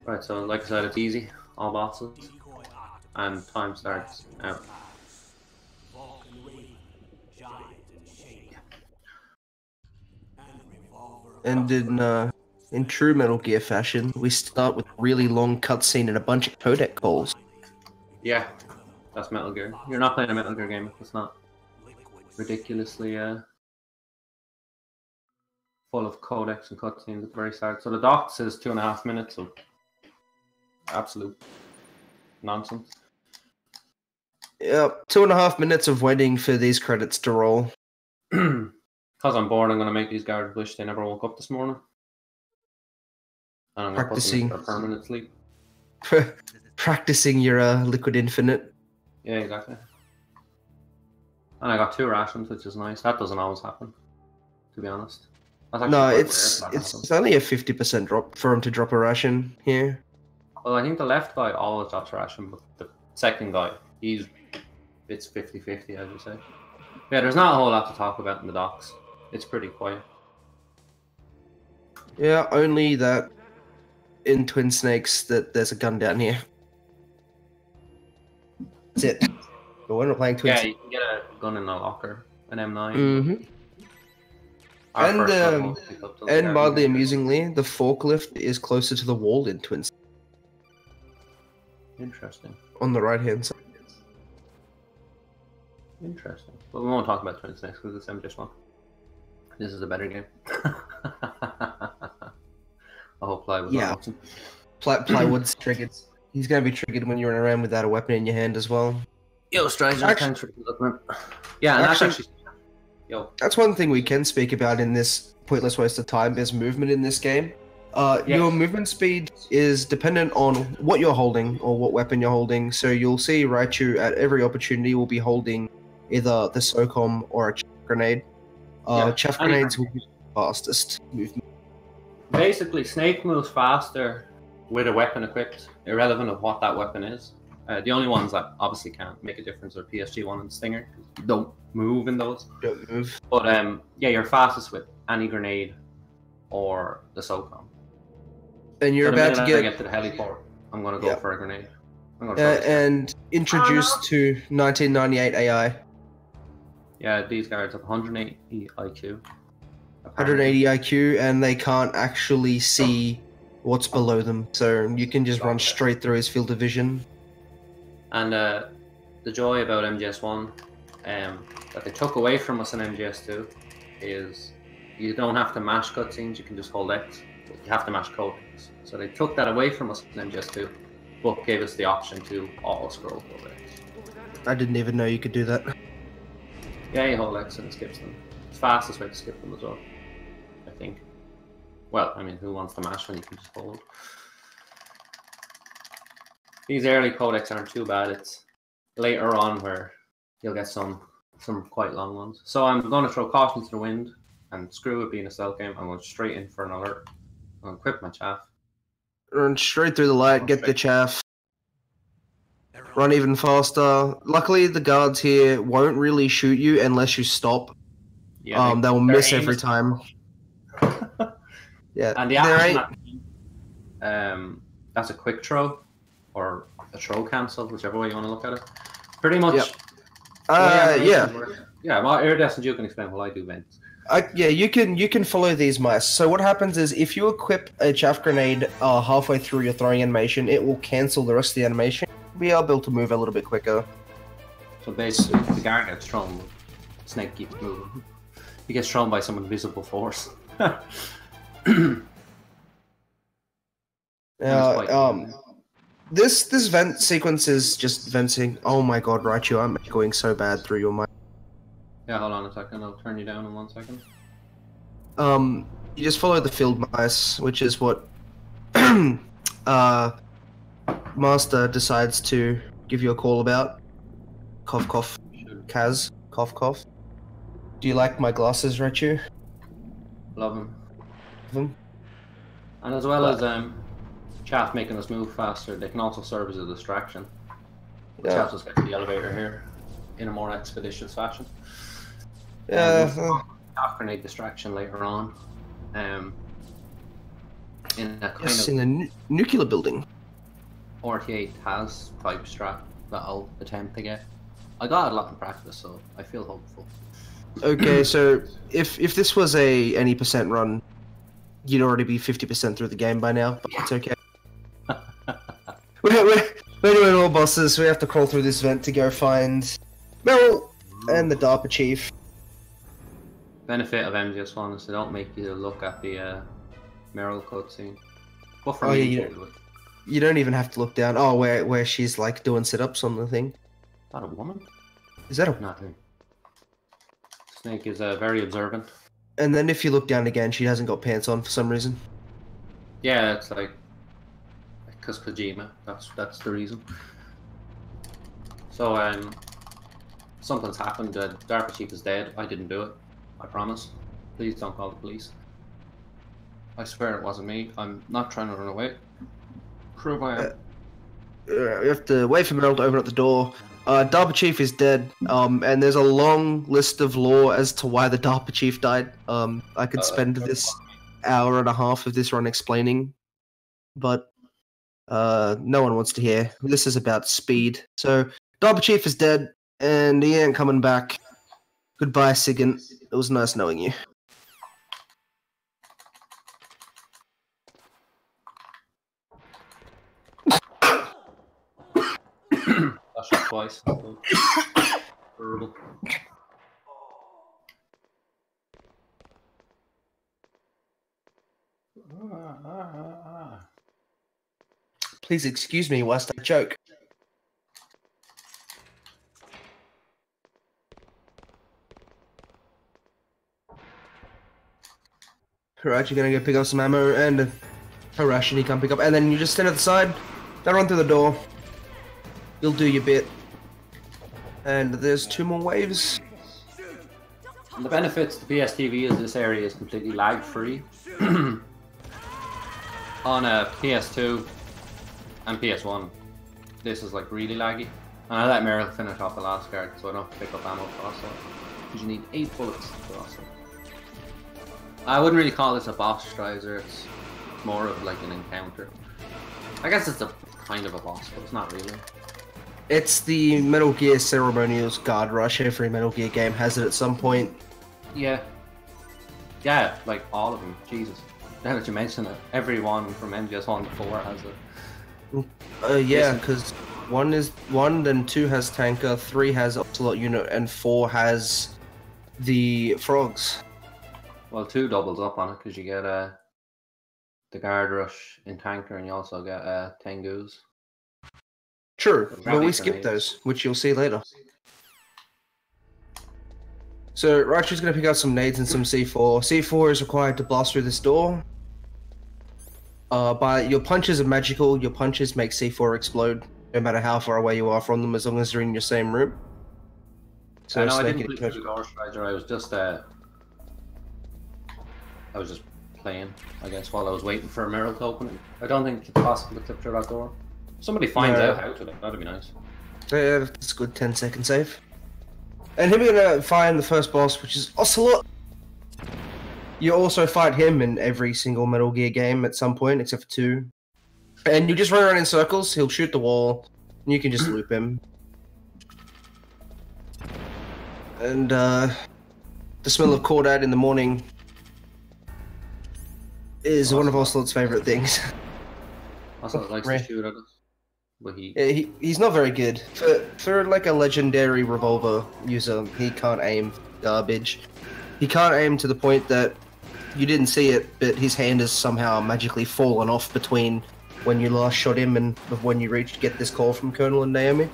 Right, so like I said, it's easy, all bosses, and time starts now. And in true Metal Gear fashion, we start with a really long cutscene and a bunch of codec calls. Yeah, that's Metal Gear. You're not playing a Metal Gear game if it's not ridiculously full of codecs and cutscenes at the very start. So the doc says 2.5 minutes of absolute nonsense. Yep, 2.5 minutes of waiting for these credits to roll. Because I'm bored, I'm going to make these guards wish they never woke up this morning. And I'm going to put them into a permanent sleep. Practicing your Liquid Infinite. Yeah, exactly. And I got 2 rations, which is nice. That doesn't always happen, to be honest. No, it's only a 50% drop for him to drop a ration here. Well, I think the left guy always drops a ration, but the second guy, it's 50-50, as you say. Yeah, there's not a whole lot to talk about in the docks. It's pretty quiet. Yeah, only that in Twin Snakes that there's a gun down here. That's it. But when we're playing Twin Snakes, you can get a gun in a locker, an M9. Mm-hmm. And mildly amusingly, the forklift is closer to the wall in Twin Snakes. Interesting. On the right-hand side. Interesting. But we won't talk about Twin Snakes because it's MGS1. This is a better game. I hope Plywood's not watching. Plywood's triggered. He's going to be triggered when you're around without a weapon in your hand as well. Yo, Stranger, thanks for looking. Yeah, and actually, that's one thing we can speak about in this pointless waste of time is movement in this game. Your movement speed is dependent on what you're holding or what weapon you're holding. So you'll see Raichu at every opportunity will be holding either the SOCOM or a chaff grenade. Chaff grenades will be the fastest movement. Basically, Snake moves faster with a weapon equipped, irrelevant of what that weapon is. The only ones that obviously can't make a difference are PSG1 and Stinger. You don't move in those. Don't move. But yeah, you're fastest with any grenade or the SOCOM. And you're about to get to the heliport. I'm going to go for a grenade. And introduced to 1998 AI. Yeah, these guards have 180 IQ. 180 IQ, and they can't actually see what's below them, so you can just run straight through his field of vision. And the joy about MGS1 that they took away from us in MGS2 is you don't have to mash cutscenes, you can just hold X. But you have to mash codecs. So they took that away from us in MGS2, but gave us the option to auto-scroll codecs. I didn't even know you could do that. Yeah, you hold X and it skips them. It's the fastest way to skip them as well, I think. Well, I mean, who wants to mash when you can just hold? These early codecs aren't too bad. It's later on where you'll get some quite long ones. So I'm going to throw caution to the wind, and screw it being a stealth game. I'm going straight in for an alert. I'm going to equip my chaff. Run straight through the light, get the chaff. Run even faster. Luckily, the guards here won't really shoot you unless you stop. Yeah, they will miss every time. Yeah, and the action, that's a quick throw or a throw cancel, whichever way you want to look at it. Pretty much. Yeah, well, Iridescent, you can explain what I do, Vince. Yeah, you can follow these mice. So what happens is if you equip a chaff grenade halfway through your throwing animation, it will cancel the rest of the animation. Be able to move a little bit quicker. So basically, the guard gets thrown, Snake keeps moving. He gets thrown by some invisible force. This vent sequence is just venting. Oh my god, Raichu, I'm going so bad through your mind. Yeah, hold on a second. I'll turn you down in 1 second. You just follow the field mice, which is what Master decides to give you a call about. Cough, cough. Kaz, cough, cough. Do you like my glasses, Raichu? Love them. And as well as chaff making us move faster, they can also serve as a distraction. Which helps us get to the elevator here in a more expeditious fashion. Yeah. Chaff grenade distraction later on. in a kind Yes, of... in a nuclear building. RT8 has pipe strat that I'll attempt to get. I got a lot in practice, so I feel hopeful. Okay, so if this was any percent run, you'd already be 50% through the game by now, but it's okay. we're doing all bosses, so we have to crawl through this vent to go find Meryl and the DARPA chief. Benefit of MGS1 is they don't make you look at the Meryl cutscene. But for Oh, me, yeah, you don't even have to look down. Oh, where she's like doing sit-ups on the thing. Is that a woman? Is that a... Nothing. Snake is very observant. And then if you look down again, she hasn't got pants on for some reason. Yeah, it's like... Because Kojima, that's the reason. So, something's happened. The DARPA chief is dead. I didn't do it. I promise. Please don't call the police. I swear it wasn't me. I'm not trying to run away. Prove I am. We have to wait for Meryl to open up the door. DARPA chief is dead, and there's a long list of lore as to why the DARPA chief died. I could spend this hour and a half of this run explaining, but no one wants to hear. This is about speed. So, DARPA chief is dead, and he ain't coming back. Goodbye, Sigint. It was nice knowing you. That's just twice. Horrible. Please excuse me whilst I choke. Right, you're gonna go pick up some ammo and a ration you can't pick up, and then you just stand at the side, don't run through the door. You'll do your bit. And there's 2 more waves. And the benefits to PSTV is this area is completely lag-free. On a PS2 and PS1, this is like really laggy. And I let Meryl finish off the last card so I don't have to pick up ammo cross it. Because you need 8 bullets to cross it. I wouldn't really call this a boss Strizer, it's more of like an encounter. I guess it's a kind of a boss, but it's not really. It's the Metal Gear Ceremonial's guard rush. Every Metal Gear game has it at some point. Yeah. Yeah, like all of them. Jesus. Now that you mention it, everyone from MGS1 to 4 has it. Yeah, because 1, then 2 has Tanker, 3 has Ocelot Unit, and 4 has the Frogs. Well, 2 doubles up on it because you get the guard rush in Tanker and you also get Tengus. True, but we skipped those, which you'll see later. So Raichu's going to pick out some nades and some C4. C4 is required to blast through this door. But your punches are magical. Your punches make C4 explode, no matter how far away you are from them, as long as they're in your same room. So I didn't play the Door Strider. I was just playing, I guess, while I was waiting for a Meryl to open it. I don't think it's possible to clip through that door. Somebody finds out how to, that'd be nice. Yeah, that's a good 10-second save. And here we're gonna find the first boss, which is Ocelot. You also fight him in every single Metal Gear game at some point, except for 2. And you just run around in circles, he'll shoot the wall, and you can just loop him. And the smell of Cordad in the morning is one of Ocelot's favourite things. Ocelot likes to shoot at us. But he's not very good. For like a legendary revolver user, he can't aim garbage. He can't aim to the point that you didn't see it, but his hand has somehow magically fallen off between when you last shot him and when you get this call from Colonel and Naomi.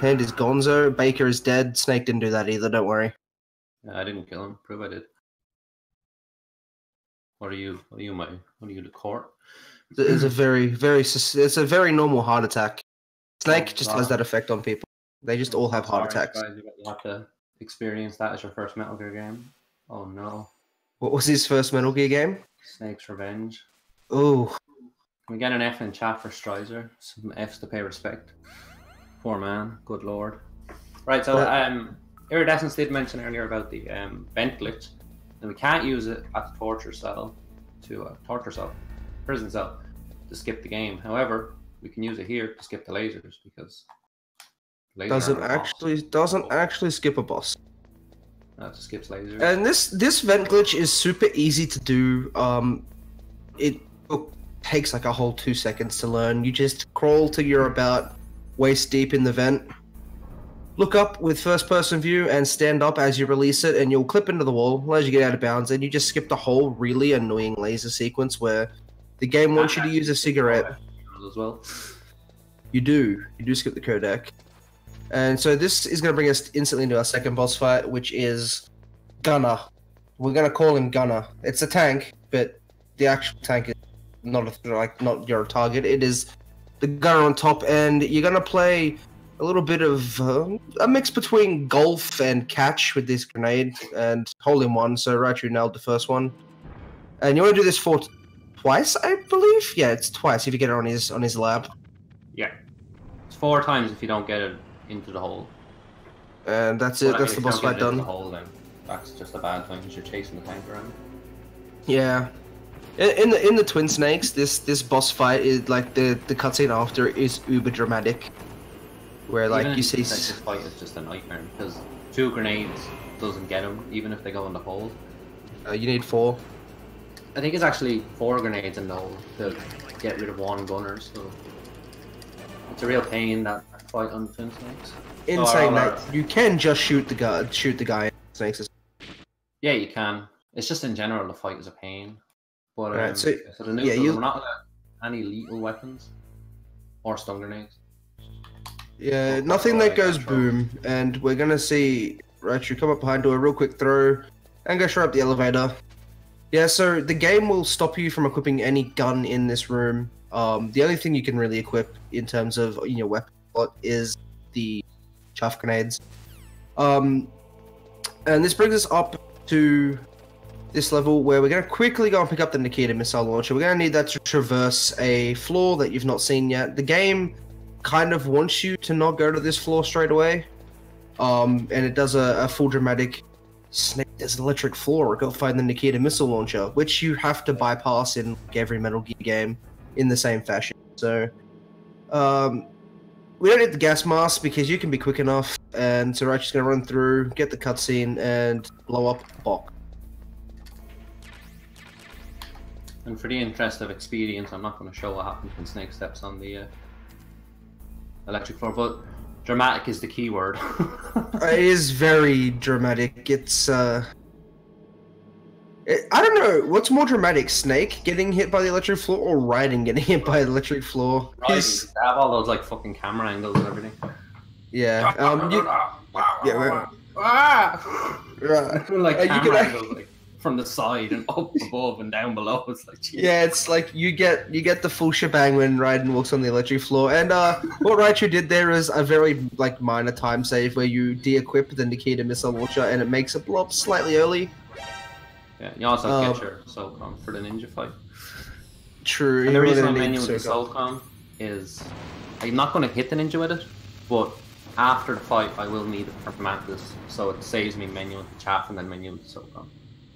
Hand is gonzo. Baker is dead. Snake didn't do that either, don't worry. I didn't kill him. Prove I did. What are you, the court? It's a it's a very normal heart attack. Snake just has that effect on people. They just all have heart attacks. Guys, you have to experience that as your first Metal Gear game. Oh no. What was his first Metal Gear game? Snake's Revenge. Ooh. Can we get an F in chat for Strizer? Some Fs to pay respect. Poor man. Good lord. Right, so Iridescence did mention earlier about the vent glitch. And we can't use it at the torture cell to torture cell. prison cell to skip the game. However, we can use it here to skip the lasers because doesn't actually skip a boss. No, it just skips lasers. And this vent glitch is super easy to do. It takes like a whole 2 seconds to learn. You just crawl till you're about waist deep in the vent. Look up with first-person view and stand up as you release it, and you'll clip into the wall as you get out of bounds, and you just skip the whole really annoying laser sequence where the game wants you to use a cigarette. As well. You do skip the codec. And so this is going to bring us instantly into our second boss fight, which is Gunner. We're going to call him Gunner. It's a tank, but the actual tank is not your target. It is the gunner on top, and you're going to play a little bit of a mix between golf and catch with this grenade and hole-in-one. So Raichu nailed the first one, and you want to do this for twice, I believe. Yeah, it's twice if you get it on his lab. Yeah, it's 4 times if you don't get it into the hole. And that's it. That's the boss fight done. The hole, then that's just a bad thing because you're chasing the tank around. Yeah. In the Twin Snakes, this boss fight is like the cutscene after is uber dramatic. Where like even you see this fight is just a nightmare because 2 grenades doesn't get them even if they go in the hole. You need 4. I think it's actually 4 grenades in the hole to get rid of 1 gunner. So it's a real pain that fight on the Twin Snakes. In saying that, you can just shoot the guy in Snakes. Yeah, you can. It's just in general the fight is a pain. But right, so the neutral, we're not allowed any lethal weapons or stun grenades. Yeah, nothing that goes boom, and we're gonna see Raichu come up behind, do a real quick throw, and go straight up the elevator. Yeah, so the game will stop you from equipping any gun in this room. The only thing you can really equip in terms of your weapon slot is the chaff grenades. And this brings us up to this level where we're going to quickly go and pick up the Nikita missile launcher. We're going to need that to traverse a floor that you've not seen yet. The game kind of wants you to not go to this floor straight away. And it does a full dramatic Snake, there's an electric floor, go find the Nikita missile launcher, which you have to bypass in like every Metal Gear game in the same fashion. So, we don't need the gas mask because you can be quick enough, and so Raichu's going to run through, get the cutscene, and blow up the box. And for the interest of experience, I'm not going to show what happens when Snake steps on the electric floor, but dramatic is the key word. It is very dramatic. It's, I don't know, what's more dramatic, Snake getting hit by the electric floor or Raiden getting hit by the electric floor? They have all those like fucking camera angles and everything. Yeah, like camera angles, like from the side and up above and down below. It's like, geez. Yeah, it's like you get the full shebang when Raiden walks on the electric floor. And what Raichu did there is a very like minor time save where you de-equip the Nikita missile launcher and it makes it blow up slightly early. Yeah, you also get your SOCOM for the ninja fight. True. And the reason I'm menuing the SOCOM is I'm not going to hit the ninja with it, but after the fight I will need it for Mantis, so it saves me menuing the chaff and then menuing the SOCOM.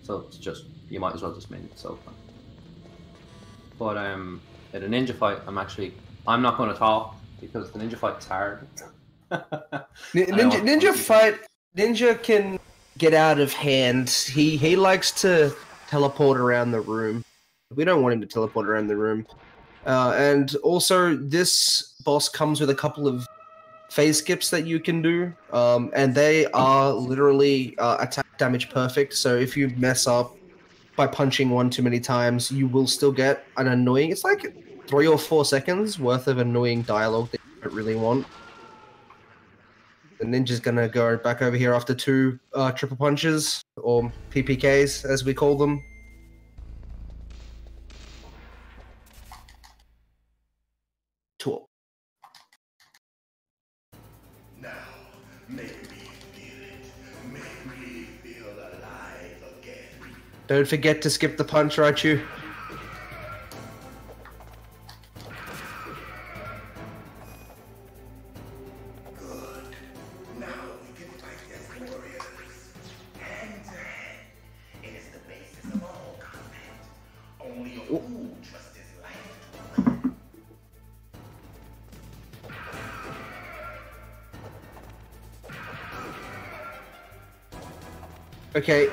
So it's just, you might as well just menu the SOCOM. But in a ninja fight, I'm not going to talk because the ninja fight's hard. Ninja can get out of hand. He likes to teleport around the room. We don't want him to teleport around the room. And also, this boss comes with a couple of phase skips that you can do, and they are literally attack damage perfect. So if you mess up by punching one too many times, you will still get an annoying, it's like 3 or 4 seconds worth of annoying dialogue that you don't really want. The ninja's gonna go back over here after 2 triple punches, or PPKs as we call them. Tool. Now, make me feel it. Make me feel alive again. Don't forget to skip the punch, Raichu. Good. Now we can fight as warriors. Hand to hand. It is the basis of all combat. Only a fool trusts his life Okay,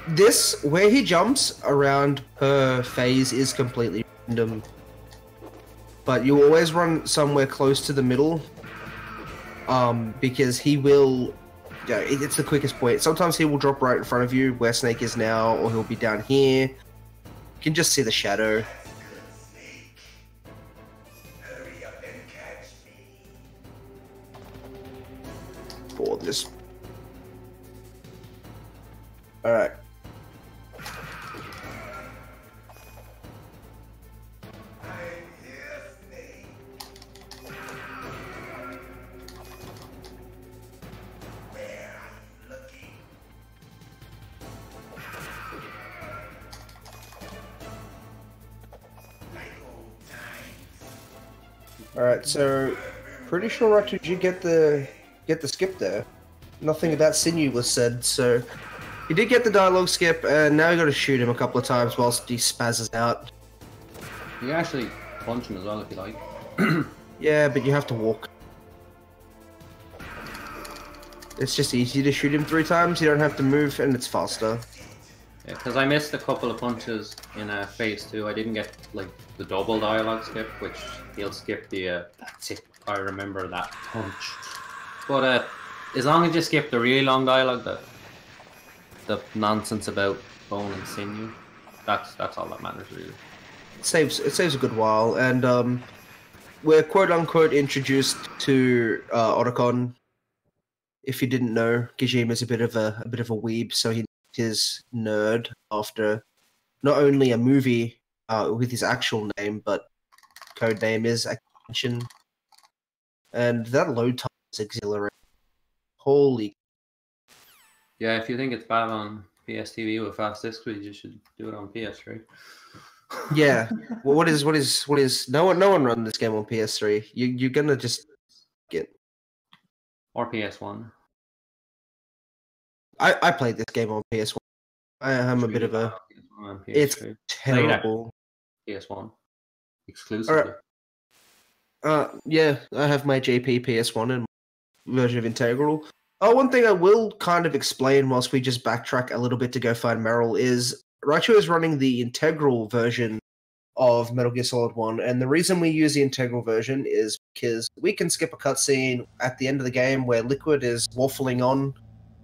this, where he jumps around per phase is completely random. But you always run somewhere close to the middle. Because he will, yeah, it's the quickest point. Sometimes he will drop right in front of you where Snake is now, or he'll be down here. You can just see the shadow. Hurry up and catch me. For this. Alright. Alright, so pretty sure right, did you get the skip there? Nothing about Sinew was said, so you did get the dialogue skip, and now you got to shoot him a couple of times whilst he spazzes out. You can actually punch him as well if you like. Yeah, but you have to walk. It's just easy to shoot him 3 times. You don't have to move, and it's faster. Yeah, because I missed a couple of punches in phase 2. I didn't get like the double dialogue skip, which he'll skip the that's it. I remember that punch. But as long as you skip the really long dialogue, the nonsense about bone and sinew, that's all that matters really. It saves a good while, and we're quote unquote introduced to Otacon. If you didn't know, Gijima's a bit of a weeb, so he his nerd after not only a movie with his actual name, but code name is Attention. And that load time is exhilarating. Holy. Yeah, if you think it's bad on PSTV with fast disk speed, you should do it on PS3. Yeah. Well, what is no one run this game on PS3. You're gonna just get Or PS1. I played this game on PS1. I am a bit of a. It's terrible. PS1 exclusively. Yeah, I have my JP PS1 and version of Integral. One thing I will kind of explain whilst we just backtrack a little bit to go find Meryl is Raichu is running the Integral version of Metal Gear Solid 1, and the reason we use the Integral version is because we can skip a cutscene at the end of the game where Liquid is waffling on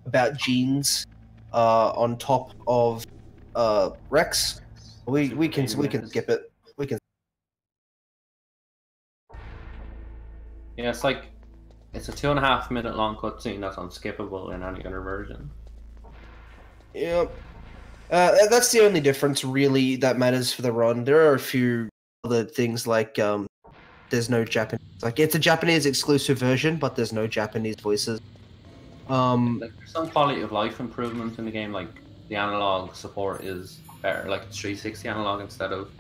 about genes on top of Rex. We can skip it. We can. Yeah, it's a 2.5 minute long cutscene that's unskippable in any other version. Yep. That's the only difference really that matters for the run. There are a few other things like there's no Japanese. Like it's a Japanese exclusive version, but there's no Japanese voices. Like, there's some quality of life improvement in the game, like the analog support is better, like it's 360 analog instead of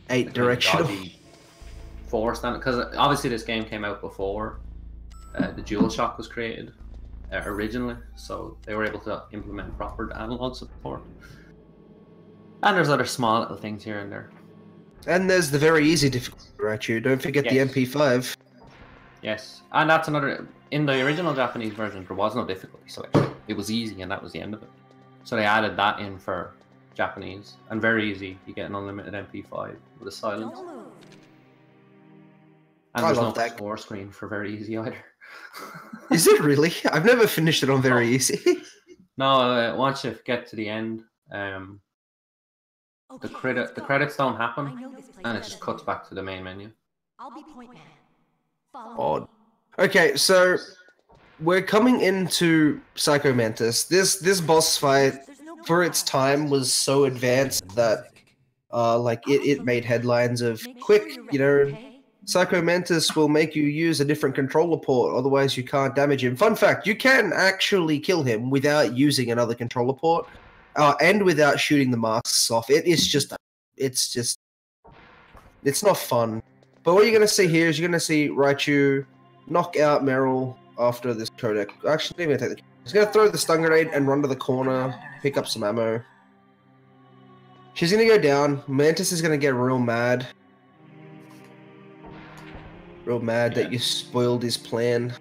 8 directional. 4 standard, because obviously this game came out before the DualShock was created originally, so they were able to implement proper analog support. And there's other small little things here and there. And there's the very easy difficulty, Raichu. Don't forget the MP5. Yes, and that's another. In the original Japanese version, there was no difficulty selection. It was easy, and that was the end of it. So they added that in for Japanese, and very easy. You get an unlimited MP5 with a silence. And there's no score screen for very easy either. Is it really? I've never finished it on very easy. No, once you get to the end, the credits don't happen, and it just cuts back to the main menu. I'll be point man. Odd. Okay, so we're coming into Psycho Mantis. This boss fight, for its time, was so advanced that like it made headlines of quick, you know, Psycho Mantis will make you use a different controller port, otherwise you can't damage him. Fun fact, you can actually kill him without using another controller port, and without shooting the masks off. It's not fun. But what you're going to see here is you're going to see Raichu knock out Meryl after this codec. Actually, I'm going to take the... He's going to throw the stun grenade and run to the corner, pick up some ammo. She's going to go down. Mantis is going to get real mad. Real mad that you spoiled his plan.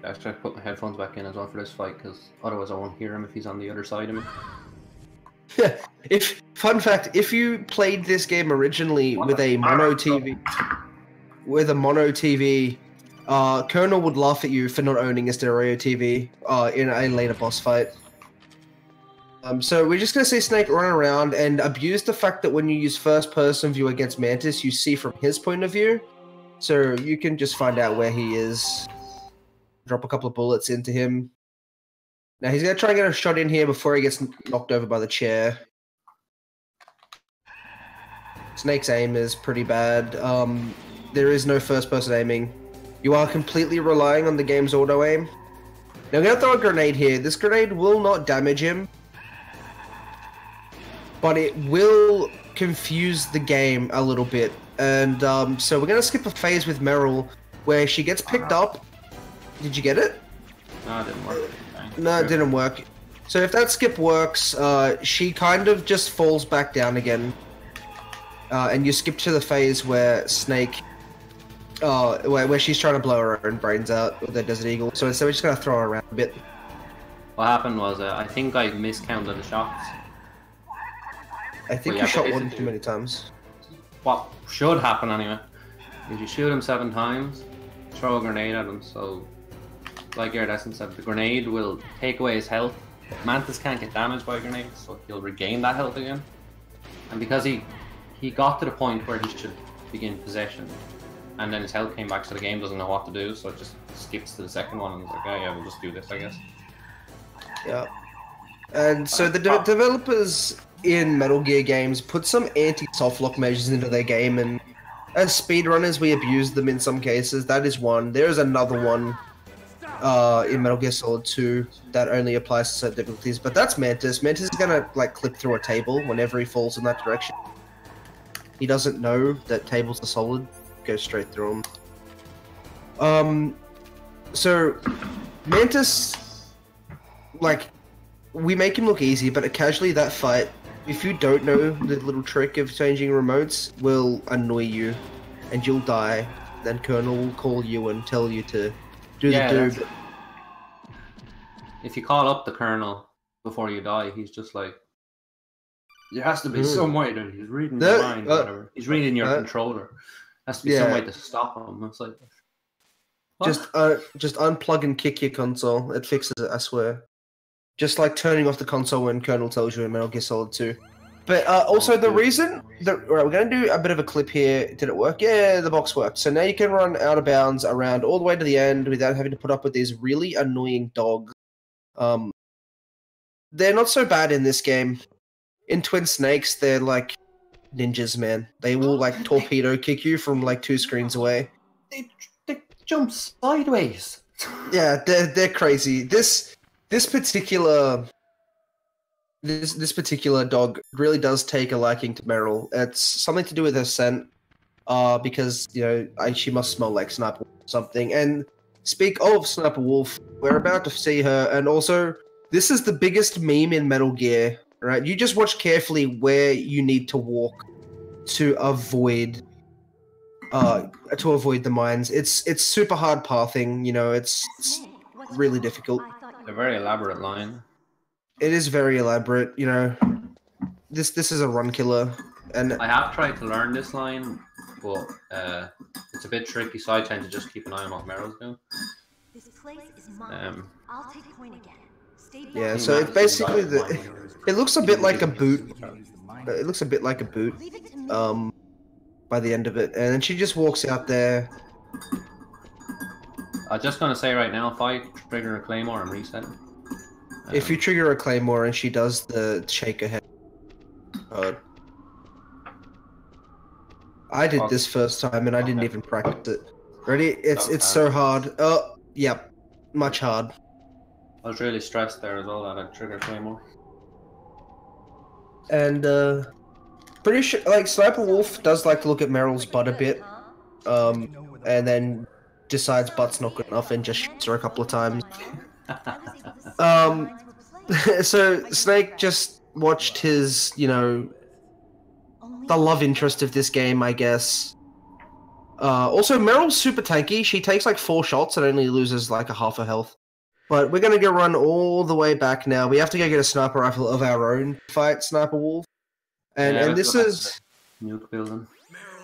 I should put my headphones back in as well for this fight, because otherwise I won't hear him if he's on the other side of me. Fun fact, if you played this game originally with a mono TV, Colonel would laugh at you for not owning a stereo TV in a later boss fight. So we're just going to see Snake run around and abuse the fact that when you use first-person view against Mantis, you see from his point of view. So you can just find out where he is. Drop a couple of bullets into him. Now he's going to try and get a shot in here before he gets knocked over by the chair. Snake's aim is pretty bad. There is no first-person aiming. You are completely relying on the game's auto-aim. Now I'm going to throw a grenade here. This grenade will not damage him, but it will confuse the game a little bit. And so we're going to skip a phase with Meryl where she gets picked up. Did you get it? No, it didn't work. No, it didn't work. So if that skip works, she kind of just falls back down again. And you skip to the phase where Snake, where she's trying to blow her own brains out with the Desert Eagle. So we're just going to throw her around a bit. What happened was, I think I miscounted the shots. I think you shot one too many times. What should happen anyway is you shoot him 7 times, throw a grenade at him, so like Iridescent said, the grenade will take away his health. Mantis can't get damaged by grenades, so he'll regain that health again. And because he got to the point where he should begin possession, and then his health came back, so the game doesn't know what to do, so it just skips to the second one, and it's like, oh yeah, we'll just do this, I guess. Yeah. And so the developers in Metal Gear games put some anti-softlock measures into their game, and as speedrunners we abuse them in some cases. That is one. There is another one in Metal Gear Solid 2 that only applies to certain difficulties, but that's Mantis. Mantis is gonna like clip through a table whenever he falls in that direction. He doesn't know that tables are solid. Go straight through them. So Mantis, like, we make him look easy, but occasionally that fight, if you don't know the little trick of changing remotes, will annoy you, and you'll die. Then Colonel will call you and tell you to do the do. If you call up the Colonel before you die, he's just like, there has to be some way that he's reading your mind, or whatever. He's reading your controller. There has to be some way to stop him. It's like, what? Just unplug and kick your console. It fixes it, I swear. Just like turning off the console when Colonel tells you in Metal Gear Solid 2. But also the reason that we're going to do a bit of a clip here. Did it work? Yeah, the box worked. So now you can run out of bounds around all the way to the end without having to put up with these really annoying dogs. They're not so bad in this game. In Twin Snakes, they're like ninjas, man. They will like torpedo kick you from like 2 screens away. They jump sideways. Yeah, they're crazy. This particular dog really does take a liking to Meryl. It's something to do with her scent, because you know she must smell like Sniper Wolf or something. And speak of Sniper Wolf, we're about to see her, and also this is the biggest meme in Metal Gear. Right, you just watch carefully where you need to walk to avoid the mines. It's super hard pathing. You know, it's really difficult. A very elaborate line. It is very elaborate, you know. This is a run killer, and I have tried to learn this line, but it's a bit tricky, so I tend to just keep an eye on what Meryl's doing. This place is mine. I'll take point again. Stay back. Yeah, so it's basically it looks a bit like a boot. It looks a bit like a boot. By the end of it, and then she just walks out there. I'm just gonna say right now, if I trigger a claymore, I'm resetting. If you trigger a claymore and she does the shake her head. I did this first time and I didn't even practice it. Ready? It's so hard. Oh, yep. Much hard. I was really stressed there as well that I triggered claymore. And pretty sure like Sniper Wolf does like to look at Meryl's butt a bit. And then decides butt's not good enough and just shoots her a couple of times. So Snake just watched his, you know, the love interest of this game, I guess, Also, Meryl's super tanky. She takes like 4 shots and only loses like a half her health. But we're gonna go run all the way back now. We have to go get a sniper rifle of our own to fight Sniper Wolf. And this is nuke building.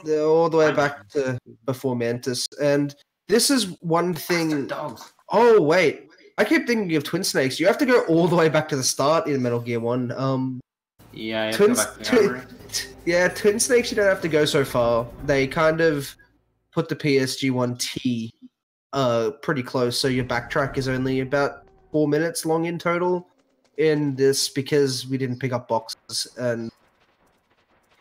All the way back to before Mantis. And this is one thing. Dogs. Oh wait, I keep thinking of Twin Snakes. You have to go all the way back to the start in Metal Gear 1. Yeah, you have to go back to the armory. Yeah, Twin Snakes, you don't have to go so far. They kind of put the PSG-1T pretty close, so your backtrack is only about 4 minutes long in total in this because we didn't pick up boxes. And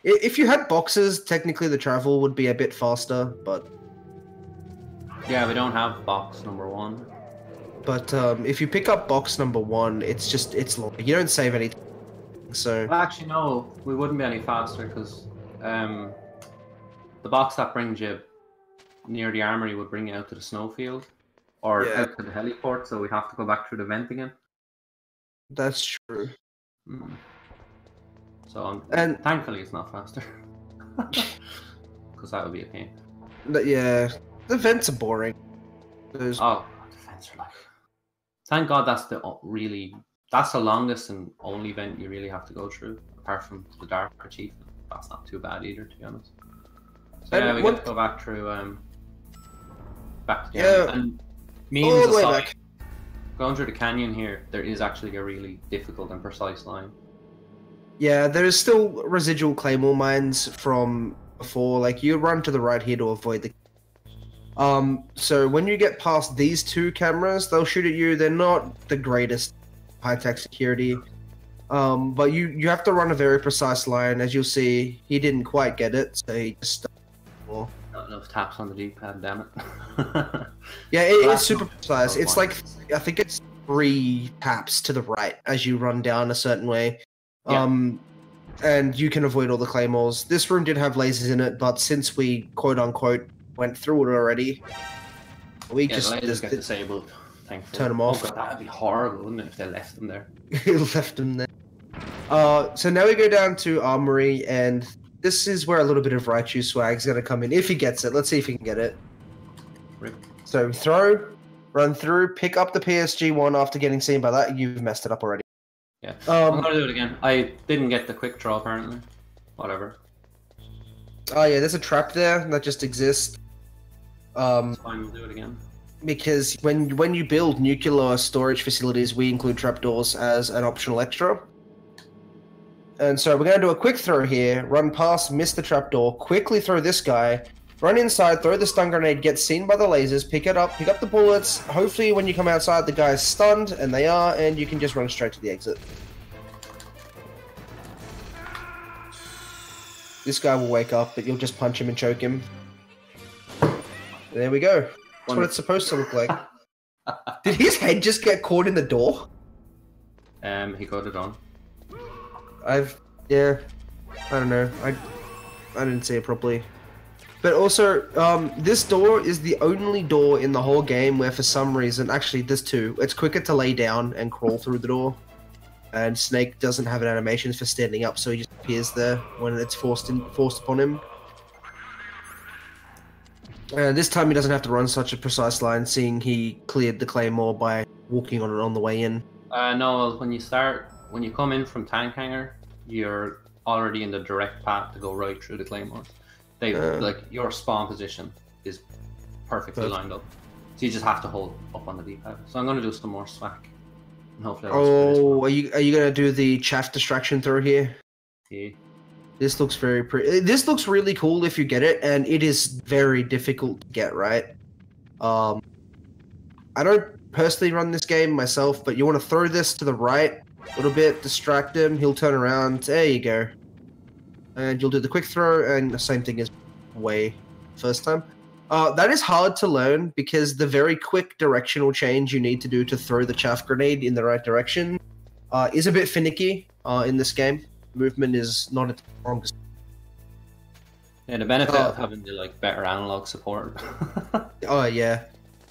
if you had boxes, technically the travel would be a bit faster, but... Yeah, we don't have box number 1. But if you pick up box number 1, it's long. You don't save anything. So well, actually, no, we wouldn't be any faster because the box that brings you near the armory would bring you out to the snowfield or out to the heliport, so we have to go back through the vent again. That's true. So thankfully it's not faster because that would be a pain. Yeah, the vents are boring. Oh, the vents are like. Thank God that's that's the longest and only vent you really have to go through, apart from the Dark Chief. That's not too bad either, to be honest. So yeah, we get to go back through, back to the and memes aside, going through the canyon here, there is actually a really difficult and precise line. Yeah, there is still residual claymore mines from before. Like you run to the right here to avoid the. So when you get past these 2 cameras, they'll shoot at you. They're not the greatest high-tech security, but you have to run a very precise line. As you'll see, he didn't quite get it, so he just not enough taps on the D-pad, damn it. Yeah, it's super precise. It's like, I think it's 3 taps to the right as you run down a certain way. And you can avoid all the claymores. This room did have lasers in it, but since we quote-unquote went through it already, we just the lasers get disabled. Thankfully. Turn them off. Oh God, that would be horrible, wouldn't it, if they left them there? Left them there. So now we go down to Armory, and this is where a little bit of Raichu swag is going to come in. If he gets it. Let's see if he can get it. Rip. So throw, run through, pick up the PSG-1 after getting seen by that. You've messed it up already. Yeah. I'm going to do it again. I didn't get the quick draw, apparently. Whatever. Oh yeah, there's a trap there that just exists. It's fine, we'll do it again. Because when you build nuclear storage facilities, we include trapdoors as an optional extra. And so we're going to do a quick throw here, run past, miss the trapdoor, quickly throw this guy, run inside, throw the stun grenade, get seen by the lasers, pick it up, pick up the bullets. Hopefully when you come outside the guy's stunned, and they are, and you can just run straight to the exit. This guy will wake up, but you'll just punch him and choke him. There we go. That's what it's supposed to look like. Did his head just get caught in the door? He got it on. Yeah, I don't know. I didn't see it properly. But also, this door is the only door in the whole game where for some reason, actually there's 2. It's quicker to lay down and crawl through the door. And Snake doesn't have an animation for standing up, so he just appears there when it's forced upon him. This time he doesn't have to run such a precise line, seeing he cleared the claymore by walking on it on the way in. No, when you come in from Tank Hangar, you're already in the direct path to go right through the claymores. Like your spawn position is perfectly lined up, so you just have to hold up on the D-pad. So I'm going to do some more SWAC, and hopefully. Are you going to do the chaff distraction through here? Yeah. This looks very pretty. This looks really cool if you get it, and it is very difficult to get right. I don't personally run this game myself, but you want to throw this to the right a little bit, distract him, he'll turn around. There you go. And you'll do the quick throw, and the same thing as way first time. That is hard to learn because the very quick directional change you need to do to throw the chaff grenade in the right direction is a bit finicky in this game. Movement is not its strongest. Yeah, the benefit of having the better analog support. Oh yeah.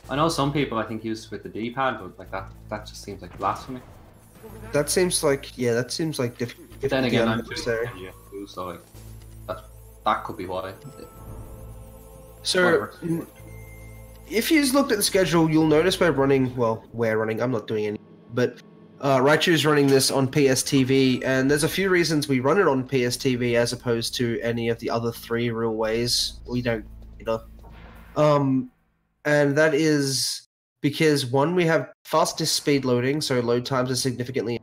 I know some people I think use with the D-pad, but that just seems like blasphemy. That seems like difficult. Then again, I'm too so that could be why. So, if you looked at the schedule, you'll notice we're running. Well, we're running. I'm not doing any, but Raichu's running this on PSTV, and there's a few reasons we run it on PSTV as opposed to any of the other 3 real ways. We don't, you know. And that is because one, we have fastest speed loading, so load times are significantly,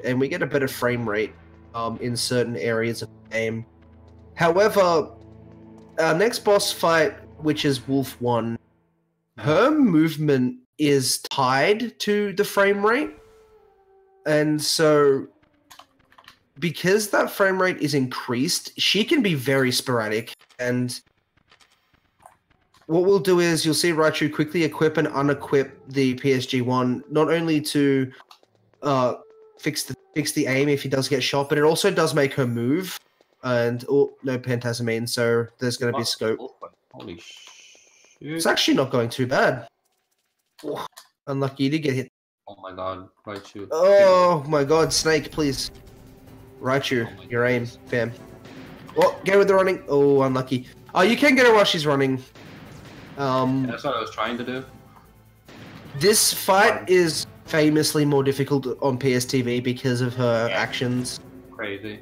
and we get a better frame rate in certain areas of the game. However, our next boss fight, which is Wolf 1, her movement is tied to the frame rate, and so because that frame rate is increased, she can be very sporadic, and what we'll do is you'll see Raichu quickly equip and unequip the PSG-1, not only to fix the aim if he does get shot, but it also does make her move. And oh, no Pentasamine, so there's going to be scope. Holy shit! It's actually not going too bad. Oh, unlucky to get hit. Oh my god, Raichu. Oh my god, Snake, please. Raichu, your aim, fam. Oh, get with the running. Oh, unlucky. Oh, you can get her while she's running. Yeah, that's what I was trying to do. This fight is famously more difficult on PSTV because of her actions. Crazy.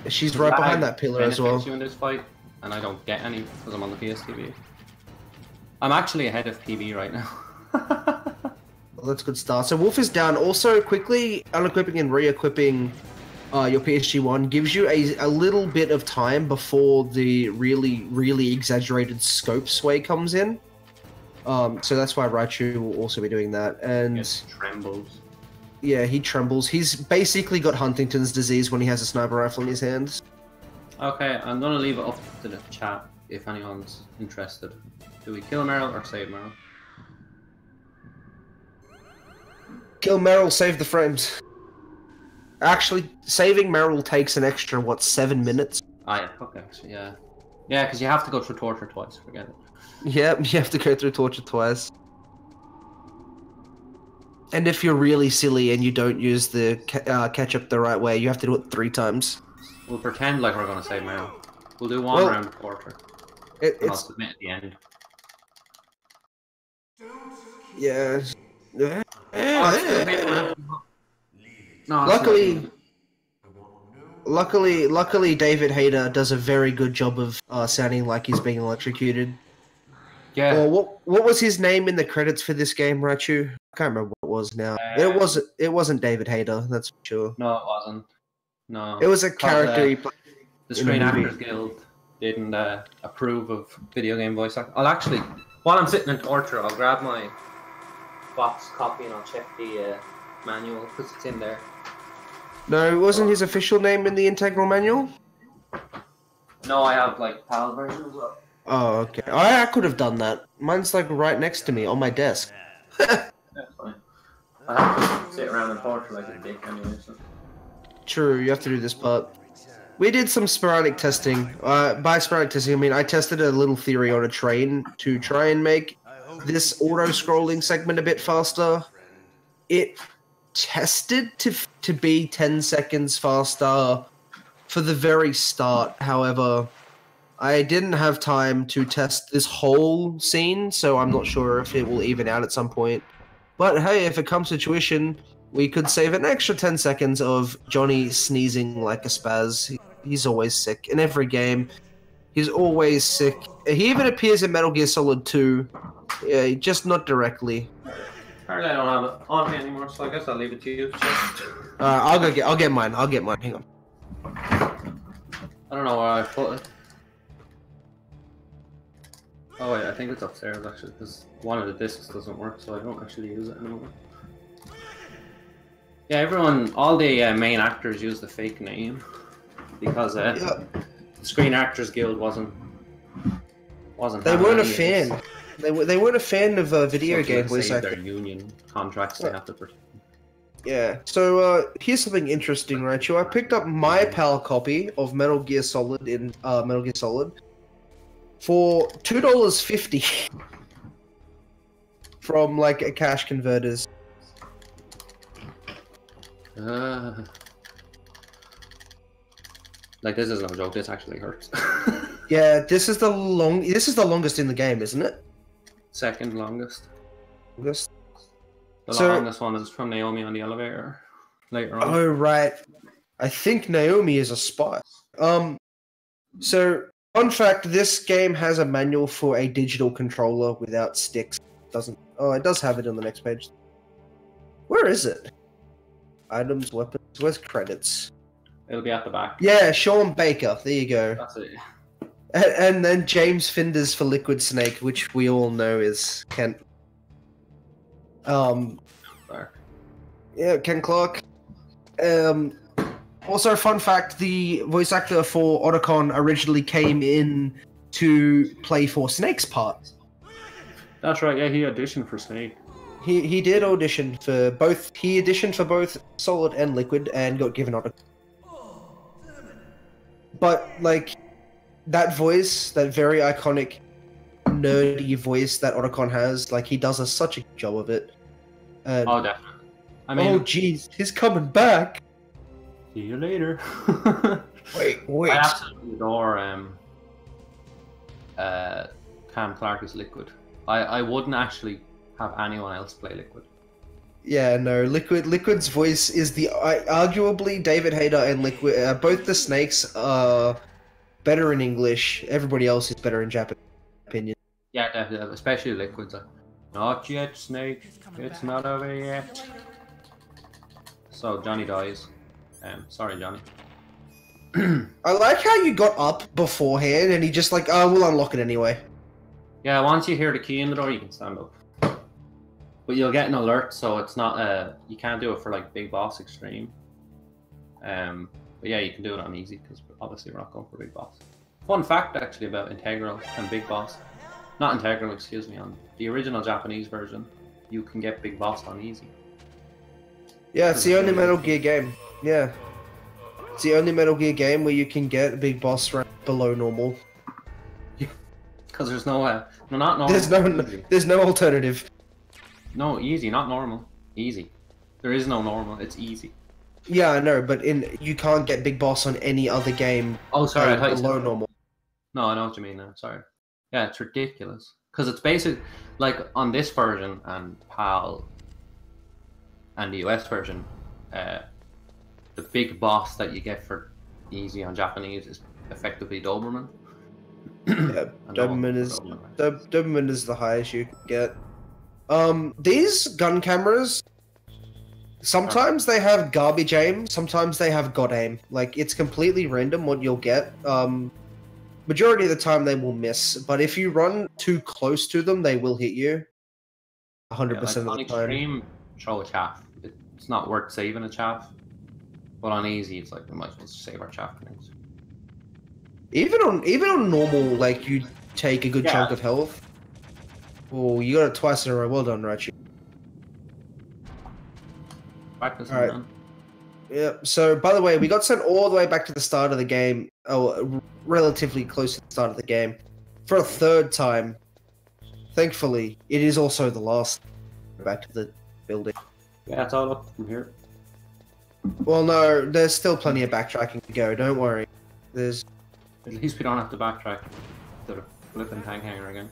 She's right behind that pillar as well. You in this fight, and I don't get any because I'm on the PSTV. I'm actually ahead of PB right now. Well, that's a good start. So Wolf is down. Also, quickly unequipping and re-equipping your PSG-1 gives you a little bit of time before the really exaggerated scope sway comes in. So that's why Raichu will also be doing that. And it trembles. Yeah, he trembles. He's basically got Huntington's disease when he has a sniper rifle in his hands. Okay, I'm gonna leave it up to the chat if anyone's interested. Do we kill Meryl or save Meryl? Kill Meryl, save the frames. Actually, saving Meryl takes an extra, what, 7 minutes? Ah, yeah, okay, yeah. Yeah, because you have to go through torture twice, forget it. Yeah, you have to go through torture twice. And if you're really silly and you don't use the ketchup the right way, you have to do it 3 times. We'll pretend like we're going to save Meryl. We'll do one round of torture. And I'll submit at the end. Yeah. No, Luckily, David Hayter does a very good job of sounding like he's being electrocuted. Yeah. Or what was his name in the credits for this game, Raichu? I can't remember what it was now. It wasn't David Hayter, that's for sure. No, it wasn't. No. It was a character he played. The Screen Actors Guild didn't approve of video game voice acting. I'll actually, while I'm sitting in torture, I'll grab my box copy and I'll check the manual because it's in there. No, wasn't his official name in the integral manual? No, I have like PAL version as well. Oh, okay. I could have done that. Mine's like right next to me on my desk. That's fine. I have to sit around and torture like a dick anyway. So. True, you have to do this part. We did some sporadic testing. By sporadic testing, I mean I tested a little theory on a train to try and make this auto-scrolling segment a bit faster. It tested to be 10 seconds faster for the very start. However, I didn't have time to test this whole scene, so I'm not sure if it will even out at some point. But hey, if it comes to tuition, we could save an extra 10 seconds of Johnny sneezing like a spaz. He's always sick. In every game, he's always sick. He even appears in Metal Gear Solid 2. Yeah, just not directly. Apparently I don't have it on me anymore, so I guess I'll leave it to you. I'll get mine. Hang on. I don't know where I put it. Oh wait, I think it's upstairs actually, because one of the discs doesn't work, so I don't actually use it anymore. Yeah, all the main actors use the fake name because the Screen Actors Guild wasn't. They weren't a fan. They weren't a fan of video game voice acting. Their union contracts they have to protect. Yeah. So here's something interesting, Raichu. I picked up my PAL copy of Metal Gear Solid in Metal Gear Solid for $2.50 from like a cash converters. Like this is no joke. This actually hurts. Yeah, this is the longest in the game, isn't it? Second longest. Longest. The So- longest one is from Naomi on the elevator later on. Oh right, I think Naomi is a spy. So fun fact: this game has a manual for a digital controller without sticks. Doesn't? Oh, it does have it on the next page. Where is it? Items, weapons. Where's credits? It'll be at the back. Yeah, Sean Baker. There you go. That's it. And then James Finders for Liquid Snake, which we all know is Kent. There. Yeah, Ken Clark. Also, fun fact: the voice actor for Otacon originally came in to play for Snake's part. That's right. Yeah, he auditioned for Snake. He did audition for both. He auditioned for both Solid and Liquid, and got given Otacon. But like that voice, that very iconic, nerdy voice that Otacon has, like he does such a good job of it. And, Oh, definitely. I mean, oh jeez, he's coming back. see you later. Wait. I absolutely adore Cam Clark as Liquid. I wouldn't actually have anyone else play Liquid. Yeah, no, Liquid's voice is the arguably David Hayter and Liquid. Both the Snakes are better in English. Everybody else is better in Japanese. Opinion. Yeah, definitely, especially Liquid's. Not yet, Snake. It's not over yet. So Johnny dies. Sorry, Johnny. I like how you got up beforehand and he just like, oh, we'll unlock it anyway. Yeah, once you hear the key in the door, you can stand up. But you'll get an alert, so it's not you can't do it for like Big Boss Extreme. But yeah, you can do it on easy because obviously we're not going for Big Boss. Fun fact actually about Integral and Big Boss. Not Integral, excuse me, on the original Japanese version, you can get Big Boss on easy. Yeah, it's the only Metal Gear game. Yeah. It's the only Metal Gear game where you can get Big Boss rank below normal. Because there's no, no, not normal. There's no alternative. No, easy, not normal. Easy. There is no normal, it's easy. Yeah, I know, but you can't get Big Boss on any other game. Oh, sorry, I thought you below said normal. No, I know what you mean now, sorry. Yeah, it's ridiculous. Because it's basic, like on this version and PAL and the US version, the big boss that you get for easy on Japanese is effectively Doberman. Yeah, Doberman is the highest you can get. These gun cameras, sometimes they have garbage aim, sometimes they have god aim. Like, it's completely random what you'll get. Majority of the time they will miss, but if you run too close to them, they will hit you. 100% Like of on the time. extreme, throw a chaff. It's not worth saving a chaff. But on easy, it's like we might as well save our chaff grenades. Even on normal, like, you take a good chunk of health. Oh, you got it twice in a row. Well done, Raichu. Practice, Alright. man. Yeah, so, by the way, we got sent all the way back to the start of the game, relatively close to the start of the game, for a third time. Thankfully, it is also the last. Back to the building. Yeah, it's all up from here. Well, no, there's still plenty of backtracking to go, don't worry. There's... At least we don't have to backtrack to the flipping tank hangar again.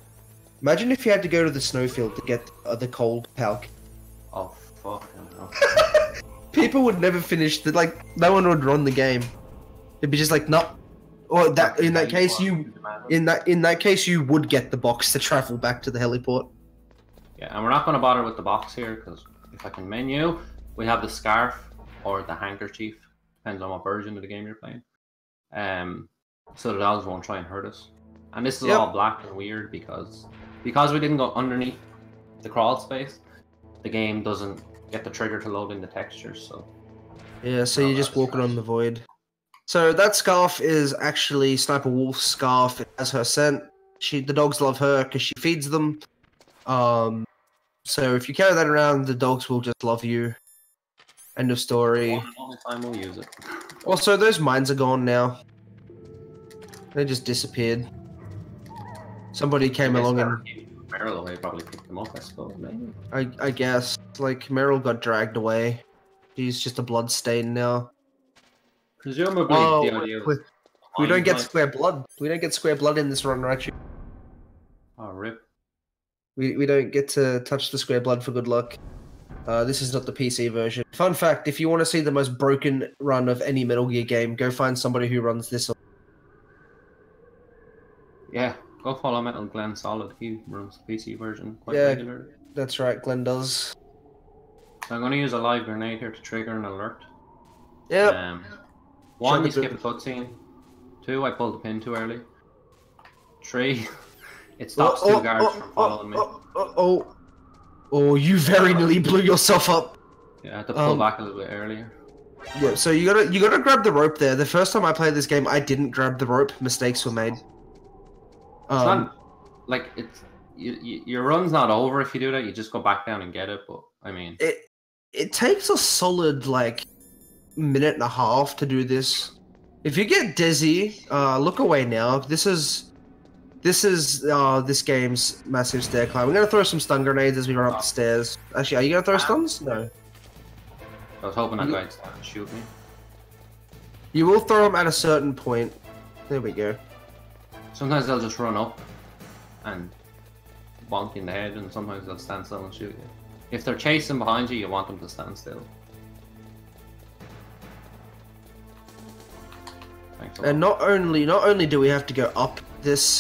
Imagine if you had to go to the snowfield to get the cold palk. Oh, fuck. No. People would never finish the, like, no one would run the game. It'd be just like, no. Or that in that case you would get the box to travel back to the heliport. Yeah, and we're not going to bother with the box here because if I can menu, we have the scarf or the handkerchief, depends on what version of the game you're playing. So the dogs won't try and hurt us. And this is all black and weird because we didn't go underneath the crawl space. The game doesn't get the trigger to load in the textures, so yeah. So you're just walking on the void. So that scarf is actually Sniper Wolf's scarf. It has her scent. The dogs love her because she feeds them. So if you carry that around, the dogs will just love you. End of story. Only time we'll use it. Also, those mines are gone now. They just disappeared. Somebody came along and... Meryl away probably picked them up, I suppose, maybe. I guess. Like, Meryl got dragged away. She's just a blood stain now. Presumably, the idea was We don't get square blood. We don't get square blood in this run, Raichu. Oh, rip. We don't get to touch the square blood for good luck. This is not the PC version. Fun fact, if you want to see the most broken run of any Metal Gear game, go find somebody who runs this. Yeah, go follow Metal Glenn Solid. He runs the PC version quite regularly. That's right, Glenn does. So I'm going to use a live grenade here to trigger an alert. Yep. 1, you skip a cutscene. 2, I pulled the pin too early. 3, it stops 2 guards from following me. Oh, you very nearly blew yourself up. Yeah, I had to pull back a little bit earlier. Yeah, so you gotta grab the rope there. The first time I played this game, I didn't grab the rope. Mistakes were made. It's not like your run's not over if you do that. You just go back down and get it. But I mean, it takes a solid like minute and a half to do this. If you get dizzy, look away now. This is this game's massive stair climb. We're gonna throw some stun grenades as we run up the stairs. Actually, are you gonna throw stuns? No. I was hoping that guy'd start to shoot me. You will throw them at a certain point. There we go. Sometimes they'll just run up and bonk you in the head, and sometimes they'll stand still and shoot you. If they're chasing behind you, you want them to stand still. Thanks a lot. And not only do we have to go up this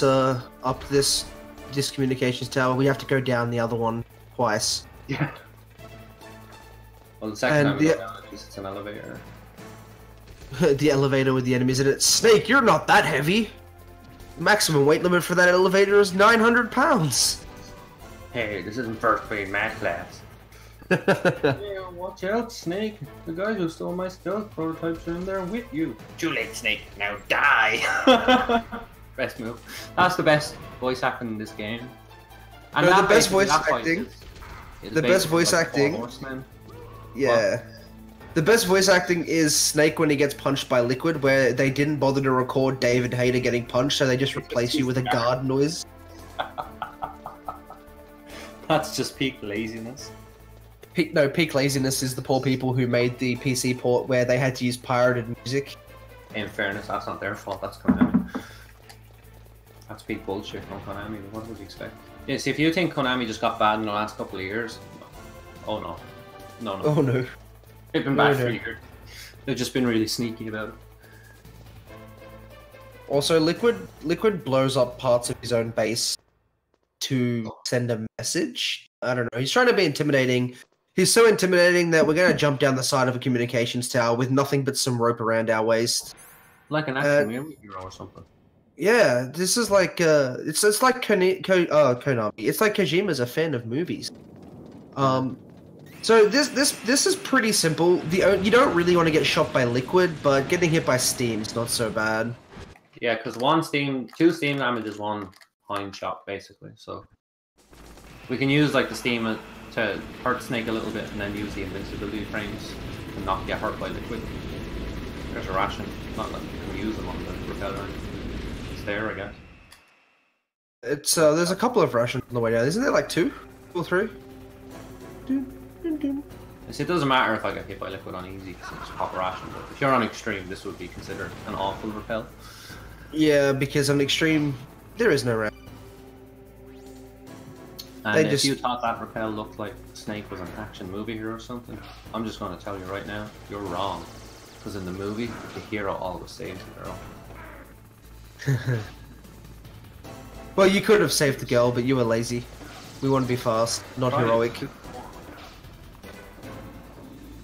communications tower, we have to go down the other one twice. Yeah. Well, the second time we go down, at least it's an elevator. The elevator with the enemies in it. Snake, you're not that heavy. Maximum weight limit for that elevator is 900 pounds. Hey, this isn't first grade math class. Yeah, watch out, Snake. The guys who stole my stealth prototypes are in there with you. Too late, Snake. Now die. Best move. That's the best voice acting in this game. And no, the best voice acting. The best voice acting. Yeah. What? The best voice acting is Snake when he gets punched by Liquid, where they didn't bother to record David Hayter getting punched, so they just replace you with a guard noise. That's just peak laziness. Peak laziness is the poor people who made the PC port where they had to use pirated music. In fairness, that's not their fault, that's Konami. That's peak bullshit from Konami, what would you expect? Yes, if you think Konami just got bad in the last couple of years, oh no. No. Oh no. They've been bad for years. They've just been really sneaky about it. Also, Liquid blows up parts of his own base to send a message. I don't know. He's trying to be intimidating. He's so intimidating that we're going to jump down the side of a communications tower with nothing but some rope around our waist. Like an action movie hero or something. Yeah, this is like it's like Konami. It's like Kojima's a fan of movies. So this is pretty simple. You don't really want to get shot by Liquid, but getting hit by Steam is not so bad. Yeah, because 2 Steam damage is 1 hind shot basically. So we can use like the Steam to hurt Snake a little bit, and then use the invincibility frames to not get hurt by Liquid. There's a ration. Not like you can use them on the repeller. It's there, I guess. It's there's a couple of rations on the way down. Isn't there like 2 or 3? It doesn't matter if I get hit by Liquid on easy, because it's pop ration, but if you're on extreme, this would be considered an awful repel. Yeah, because on extreme, there is no ration. And if you thought that repel looked like Snake was an action movie hero or something, I'm just going to tell you right now, you're wrong. Because in the movie, the hero always saves the girl. Well, you could have saved the girl, but you were lazy. We want to be fast, not heroic.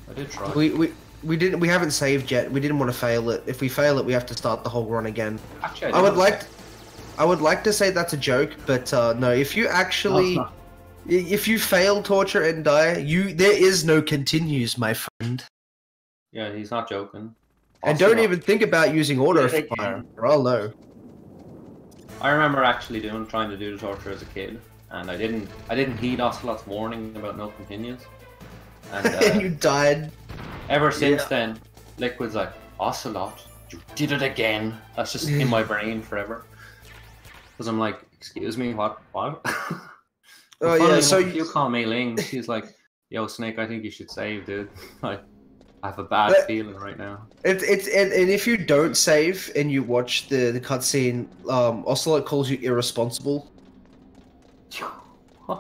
I did try. We haven't saved yet. We didn't want to fail it. If we fail it, we have to start the whole run again. Actually, I would like to say that's a joke, but no. If you actually, if you fail torture and die, there is no continues, my friend. Yeah, he's not joking. And don't even think about using auto fire, or I'll know. I remember actually trying to do the torture as a kid, and I didn't heed Ocelot's warning about no continues. And you died. Ever since then, Liquid's like, Ocelot, you did it again. That's just in my brain forever. Because I'm like, excuse me, what? Oh yeah, so you call Mei Ling, she's like, yo, Snake, I think you should save, dude. Like, I have a bad feeling right now. And if you don't save and you watch the cutscene, Ocelot calls you irresponsible.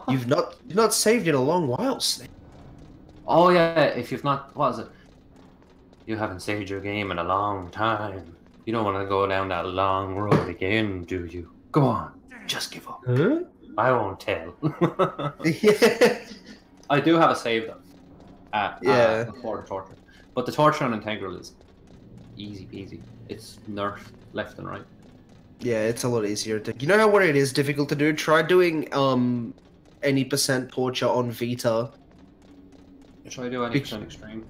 You've not saved in a long while, Snake. Oh yeah, if you've not, what is it? You haven't saved your game in a long time. You don't want to go down that long road again, do you? Go on, just give up. Huh? I won't tell. Yeah. I do have a save though. Yeah. For the torture, but the torture on Integral is easy peasy. It's nerfed left and right. Yeah, it's a lot easier to. You know what it is difficult to do? Try doing any percent torture on Vita. Try to do any percent extreme.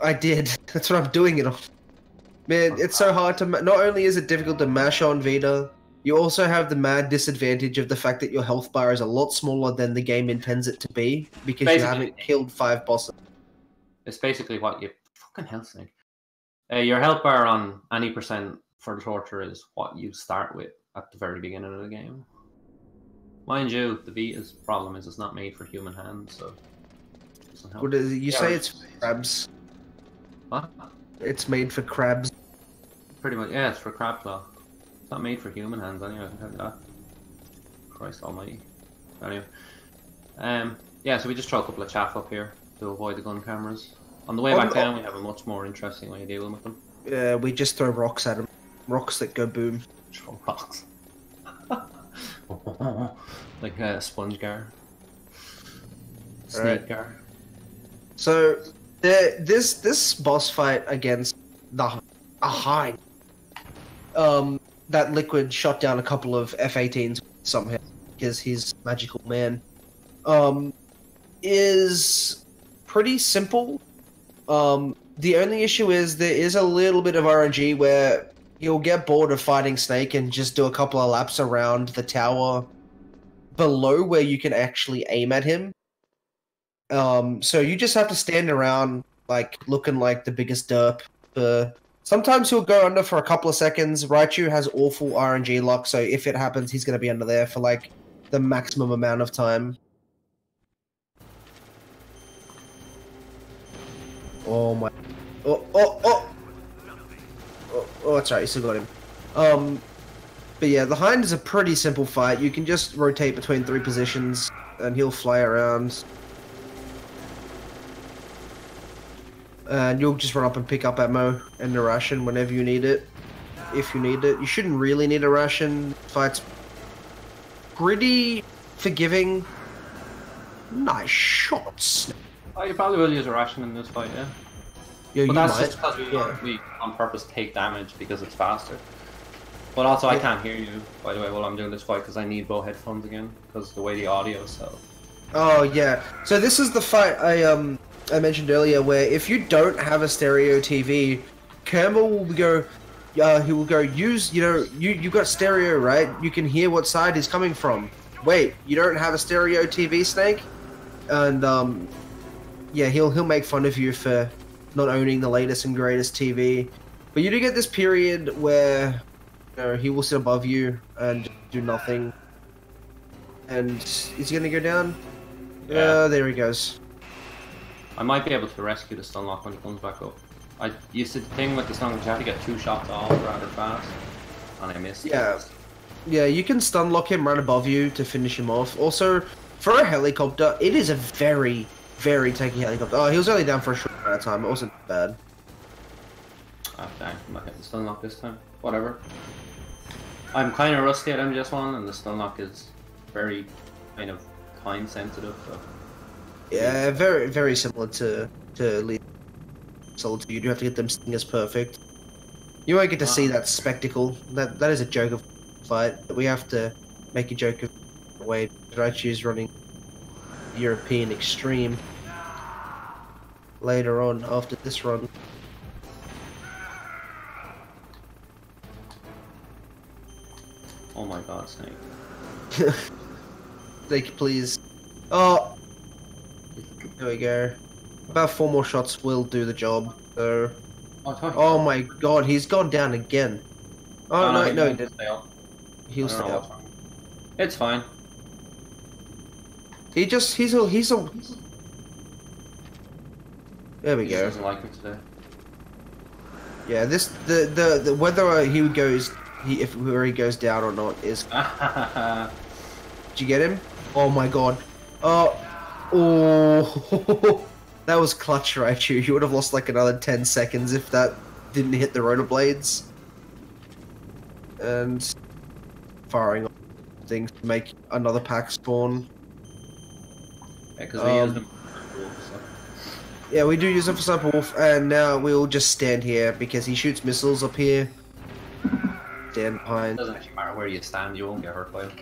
I did. That's what I'm doing it on. Man, it's so hard to. Not only is it difficult to mash on Vita, you also have the mad disadvantage of the fact that your health bar is a lot smaller than the game intends it to be because you haven't killed 5 bosses. It's basically what you fucking hell, Snake. Your health bar on any percent for the torture is what you start with at the very beginning of the game. Mind you, the Vita's problem is it's not made for human hands, so it doesn't help. What is it? You say it's for crabs. What? It's made for crabs. Pretty much, yeah, it's for crab claw. It's not made for human hands anyway, I can tell you that. Christ almighty. Anyway. Yeah, so we just throw a couple of chaff up here to avoid the gun cameras. On the way back down, we have a much more interesting way of dealing with them. Yeah, we just throw rocks at them. Rocks that go boom. Throw rocks. Like a sponge gar. Snake gar. So, this boss fight against the Hind, that Liquid shot down a couple of F-18s somehow because he's magical man, is pretty simple. The only issue is there is a little bit of RNG where you'll get bored of fighting Snake and just do a couple of laps around the tower below where you can actually aim at him. So you just have to stand around like looking like the biggest derp. Sometimes he'll go under for a couple of seconds. Raichu has awful RNG luck, so if it happens, he's going to be under there for like the maximum amount of time. Oh my... Oh, that's right, you still got him. But yeah, the Hind is a pretty simple fight. You can just rotate between 3 positions, and he'll fly around. And you'll just run up and pick up ammo and a ration whenever you need it. If you need it. You shouldn't really need a ration. Fight's pretty forgiving. Nice shots. Oh, you probably will use a ration in this fight, yeah. Yeah, but you that's might. just because we on purpose take damage because it's faster. But also, I can't hear you, by the way, while I'm doing this fight because I need both headphones again because the way the audio is set up. Oh yeah. So this is the fight I mentioned earlier, where if you don't have a stereo TV, Kerma will go. He will go. Use. You got stereo, right? You can hear what side he's coming from. Wait, you don't have a stereo TV, Snake? And yeah, he'll make fun of you for not owning the latest and greatest TV. But you do get this period where he will sit above you and do nothing. And is he gonna go down? Yeah. There he goes. I might be able to rescue the stun lock when he comes back up. I used to thing with the stun lock, you have to get 2 shots off rather fast, and I missed. Yeah, yeah, you can stun lock him right above you to finish him off. Also, for a helicopter, it is a very, very tanky helicopter. Oh, he was only down for a short amount of time. It wasn't bad. Ah, dang, I'm not getting the stun lock this time. Whatever. I'm kind of rusty at MGS1, and the stun lock is very kind of time sensitive. So. Yeah, very, very similar to Lead Solid 2. You do have to get them stingers perfect. You won't get to see that spectacle. That is a joke of fight. We have to make a joke of the way Raichu's running European Extreme later on after this run. Oh my god, Snake. Snake, please. Oh! There we go. About 4 more shots will do the job. So. Oh my god, he's gone down again. Oh no, he didn't. He'll stay up. It's fine. He's There we He go. doesn't like me today. Yeah, this the whether he goes if where he goes down or not is. Did you get him? Oh my god. Oh, that was clutch, Raichu. You would have lost like another 10 seconds if that didn't hit the rotor blades. And firing things to make another pack spawn. Yeah, because we use them. So. Yeah, we do use it for Sniper Wolf, and now we'll just stand here because he shoots missiles up here. Stand behind. It doesn't actually matter where you stand, you won't get hurt by them.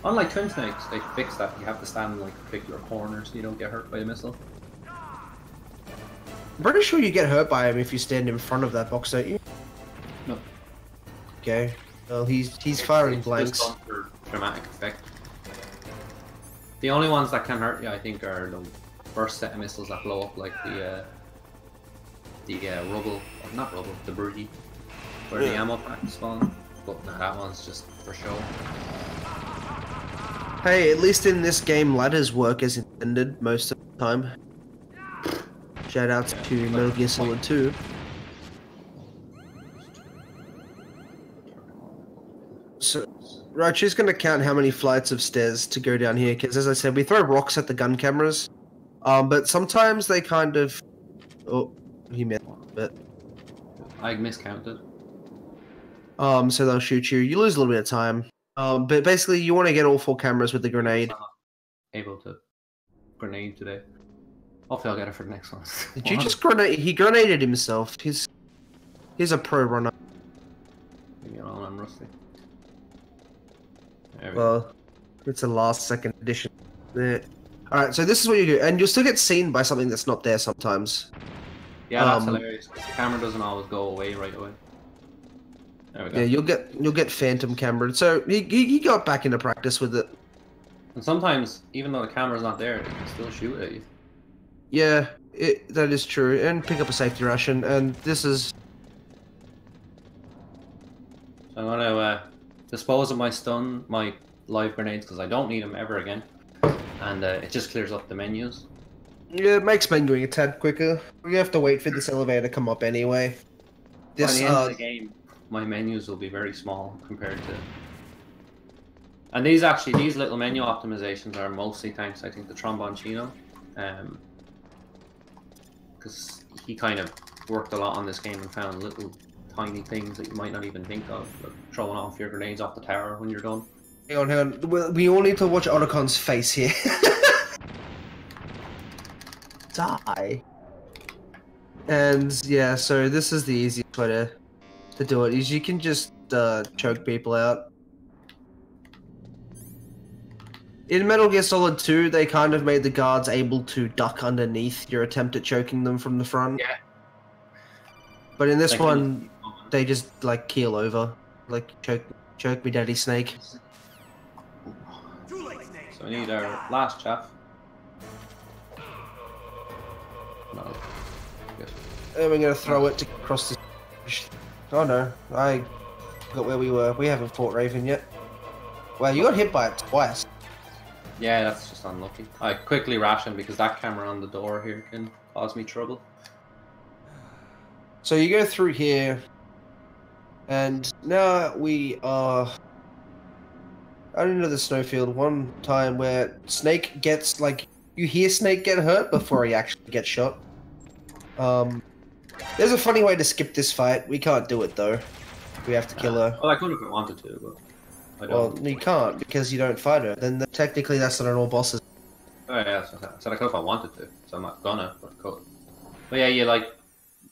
Unlike Twin Snakes, they fixed that. You have to stand in like particular corners so you don't get hurt by the missile. I'm pretty sure you get hurt by him if you stand in front of that box, don't you? No. Okay. Well, he's firing blanks. Just done for dramatic effect. The only ones that can hurt you, I think, are the first set of missiles that blow up, like the rubble, or not rubble, debris, where the ammo packs spawn. But no, that one's just for show. Hey, at least in this game, ladders work as intended most of the time. Shoutouts to Metal Gear Solid 2. So, right, she's going to count how many flights of stairs to go down here, because as I said, we throw rocks at the gun cameras, but sometimes they kind of... Oh, he missed a bit. I miscounted. So they'll shoot you. You lose a little bit of time. But basically, you want to get all 4 cameras with the grenade. I'm not able to grenade today. Hopefully I'll get it for the next one. Did you just grenade? He grenaded himself. He's a pro runner. You know, I'm rusty. There we Well, it's a last second edition. There. Alright, so this is what you do. And you'll still get seen by something that's not there sometimes. Yeah, that's hilarious. 'Cause the camera doesn't always go away right away. There we go. Yeah, you'll get phantom camera. So he got back into practice with it. And sometimes, even though the camera's not there, it can still shoot at you. Yeah, that is true. And pick up a safety ration. And this is... So I'm gonna dispose of my live grenades, because I don't need them ever again. And it just clears up the menus. Yeah, it makes menuing a tad quicker. We have to wait for this elevator to come up anyway. By This the end of the game, my menus will be very small compared to... And these little menu optimizations are mostly thanks, I think, to Tromboncino. Because he kind of worked a lot on this game and found little tiny things that you might not even think of, like throwing off your grenades off the tower when you're done. Hang on. We all need to watch Otacon's face here. Die. And yeah, so this is the easiest way to do it, is you can just choke people out. In Metal Gear Solid 2, they kind of made the guards able to duck underneath your attempt at choking them from the front. Yeah. But in this one, they just like keel over. Like, choke me, Daddy Snake. So we need our last chaff. No. Good. And we're gonna throw it across the... Oh no, I forgot where we were. We haven't fought Raven yet. Well, you got hit by it twice. Yeah, that's just unlucky. I quickly ration because that camera on the door here can cause me trouble. So you go through here, and now we are out into the snowfield. One time where Snake gets, like, you hear Snake get hurt before he actually gets shot. There's a funny way to skip this fight. We can't do it though. We have to kill her. Well, I could if I wanted to, but I don't. Well, you can't because you don't fight her. Then technically that's not an all bosses. Oh yeah, I said I could if I wanted to, so I'm not gonna, but I could. But yeah,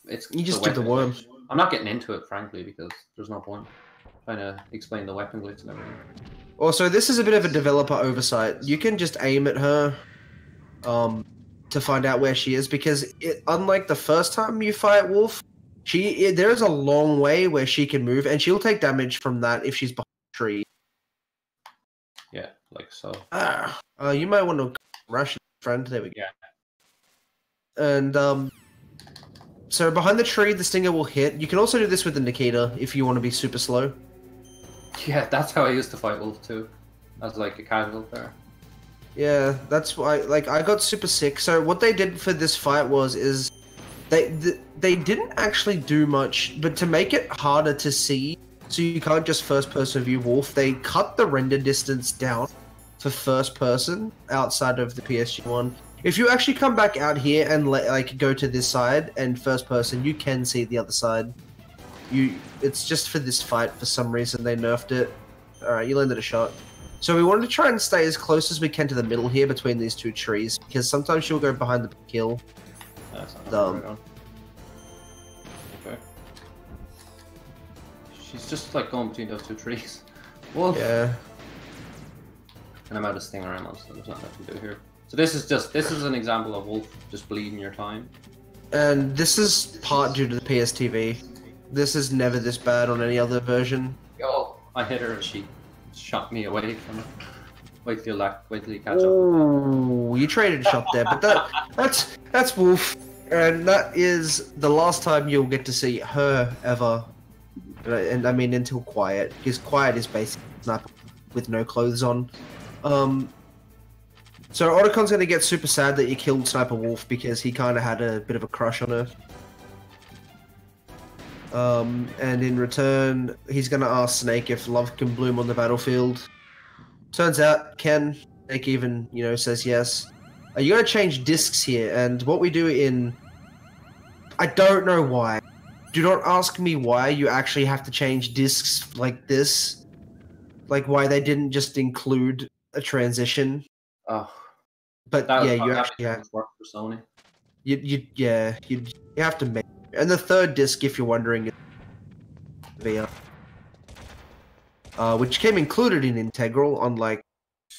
it's. You just the do the weapon worm. glitch. I'm not getting into it, frankly, because there's no point trying to explain the weapon glitch and everything. Also, this is a bit of a developer oversight. You can just aim at her, to find out where she is, because unlike the first time you fight Wolf, there is a long way where she can move, and she'll take damage from that if she's behind a tree. Yeah, like so. You might want to rush, friend. There we go. Yeah. And so behind the tree, the stinger will hit. You can also do this with the Nikita if you want to be super slow. Yeah, that's how I used to fight Wolf too, as like a casual player. Yeah, that's why. Like, I got super sick. So what they did for this fight is they didn't actually do much, but to make it harder to see, so you can't just first person view Wolf, they cut the render distance down for first person outside of the PSG one. If you actually come back out here and go to this side and first person, you can see the other side. It's just for this fight for some reason they nerfed it. All right, you landed a shot. So we wanted to try and stay as close as we can to the middle here between these two trees because sometimes she'll go behind the kill. That's not right on. Okay. She's just like going between those two trees. Wolf. Yeah. And I'm out of stinger ammo, so there's nothing I can do here. So this is an example of Wolf just bleeding your time. And this is part due to the PSTV. This is never this bad on any other version. Oh, I hit her and she shot me away from it. Wait till you catch up. Oh, you traded a shot there, but that's Wolf, and that is the last time you'll get to see her ever. And I mean until Quiet, because Quiet is basically a sniper with no clothes on. So Otacon's gonna get super sad that you killed Sniper Wolf because he kind of had a bit of a crush on her. And in return, he's gonna ask Snake if love can bloom on the battlefield. Turns out, Ken. Snake even, says yes. You gotta change discs here, and what we do in... I don't know why. Do not ask me why you actually have to change discs like this. Like why they didn't just include a transition. Oh. But yeah, you actually have to work for Sony. You have to make... And the third disc, if you're wondering, is VR. Which came included in Integral, unlike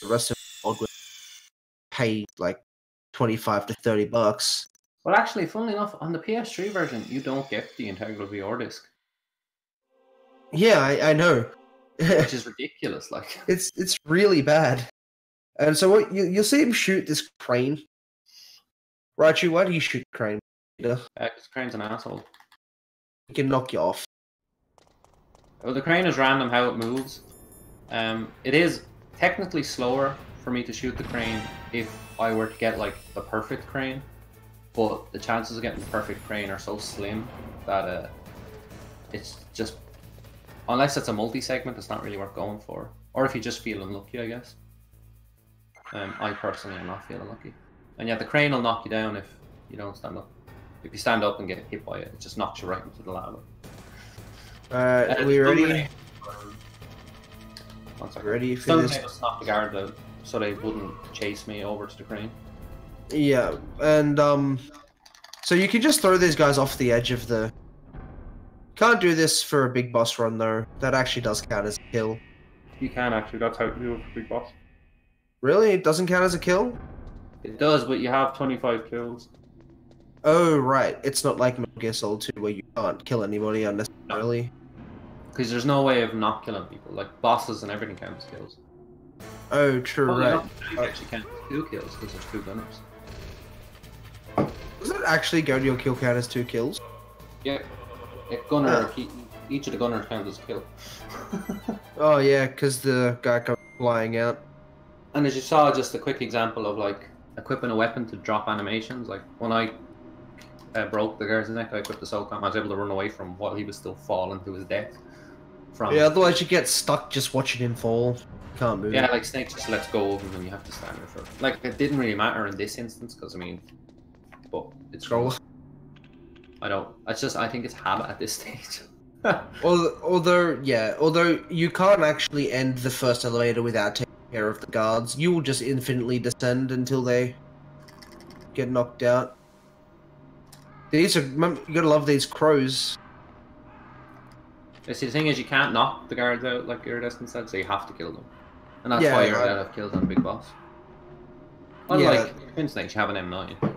the rest of the world, pay like $25 to $30. But actually, funnily enough, on the PS3 version, you don't get the Integral VR disc. Yeah, I know. Which is ridiculous. Like it's really bad. And so what you'll see him shoot this crane. Raichu, why do you shoot the crane? Because Crane's an asshole. He can knock you off. Well, the crane is random how it moves. It is technically slower for me to shoot the crane if I were to get like the perfect crane, but the chances of getting the perfect crane are so slim that it's just, unless it's a multi-segment, it's not really worth going for. Or if you just feel unlucky, I guess. I personally am not feeling lucky. And yeah, the crane will knock you down if you don't stand up. If you stand up and get hit by it, it just knocks you right into the lava. Alright, are we ready? One second. Ready for this? Just knock the guard out so they wouldn't chase me over to the crane. Yeah, and so you can just throw these guys off the edge of the... Can't do this for a big boss run though. That actually does count as a kill. You can actually, that's how to do it for big boss. Really? It doesn't count as a kill? It does, but you have 25 kills. Oh, right. It's not like Metal Gear Solid 2 where you can't kill anybody unnecessarily. Because there's no way of not killing people. Like, bosses and everything counts as kills. Oh, true, right. You actually count 2 kills because there's 2 gunners. Does it actually go to your kill count as 2 kills? Yeah. Each of the gunners counts as a kill. Oh, yeah, because the guy comes flying out. And as you saw, just a quick example of, like, equipping a weapon to drop animations. Like, when I broke the guard's neck, I equipped the SOCOM. I was able to run away from while he was still falling to his death. Yeah, otherwise you get stuck just watching him fall. Can't move. Yeah, like Snake just lets go of him and you have to stand there for it. Like, it didn't really matter in this instance, because, I mean, but it's Scroll. I think it's habit at this stage. Although you can't actually end the first elevator without taking care of the guards. You will just infinitely descend until they get knocked out. You gotta love these crows. See, the thing is, you can't knock the guards out like Iridescent said, so you have to kill them. And that's why you're out of kills on Big Boss. Unlike Twin Snakes, you have an M9.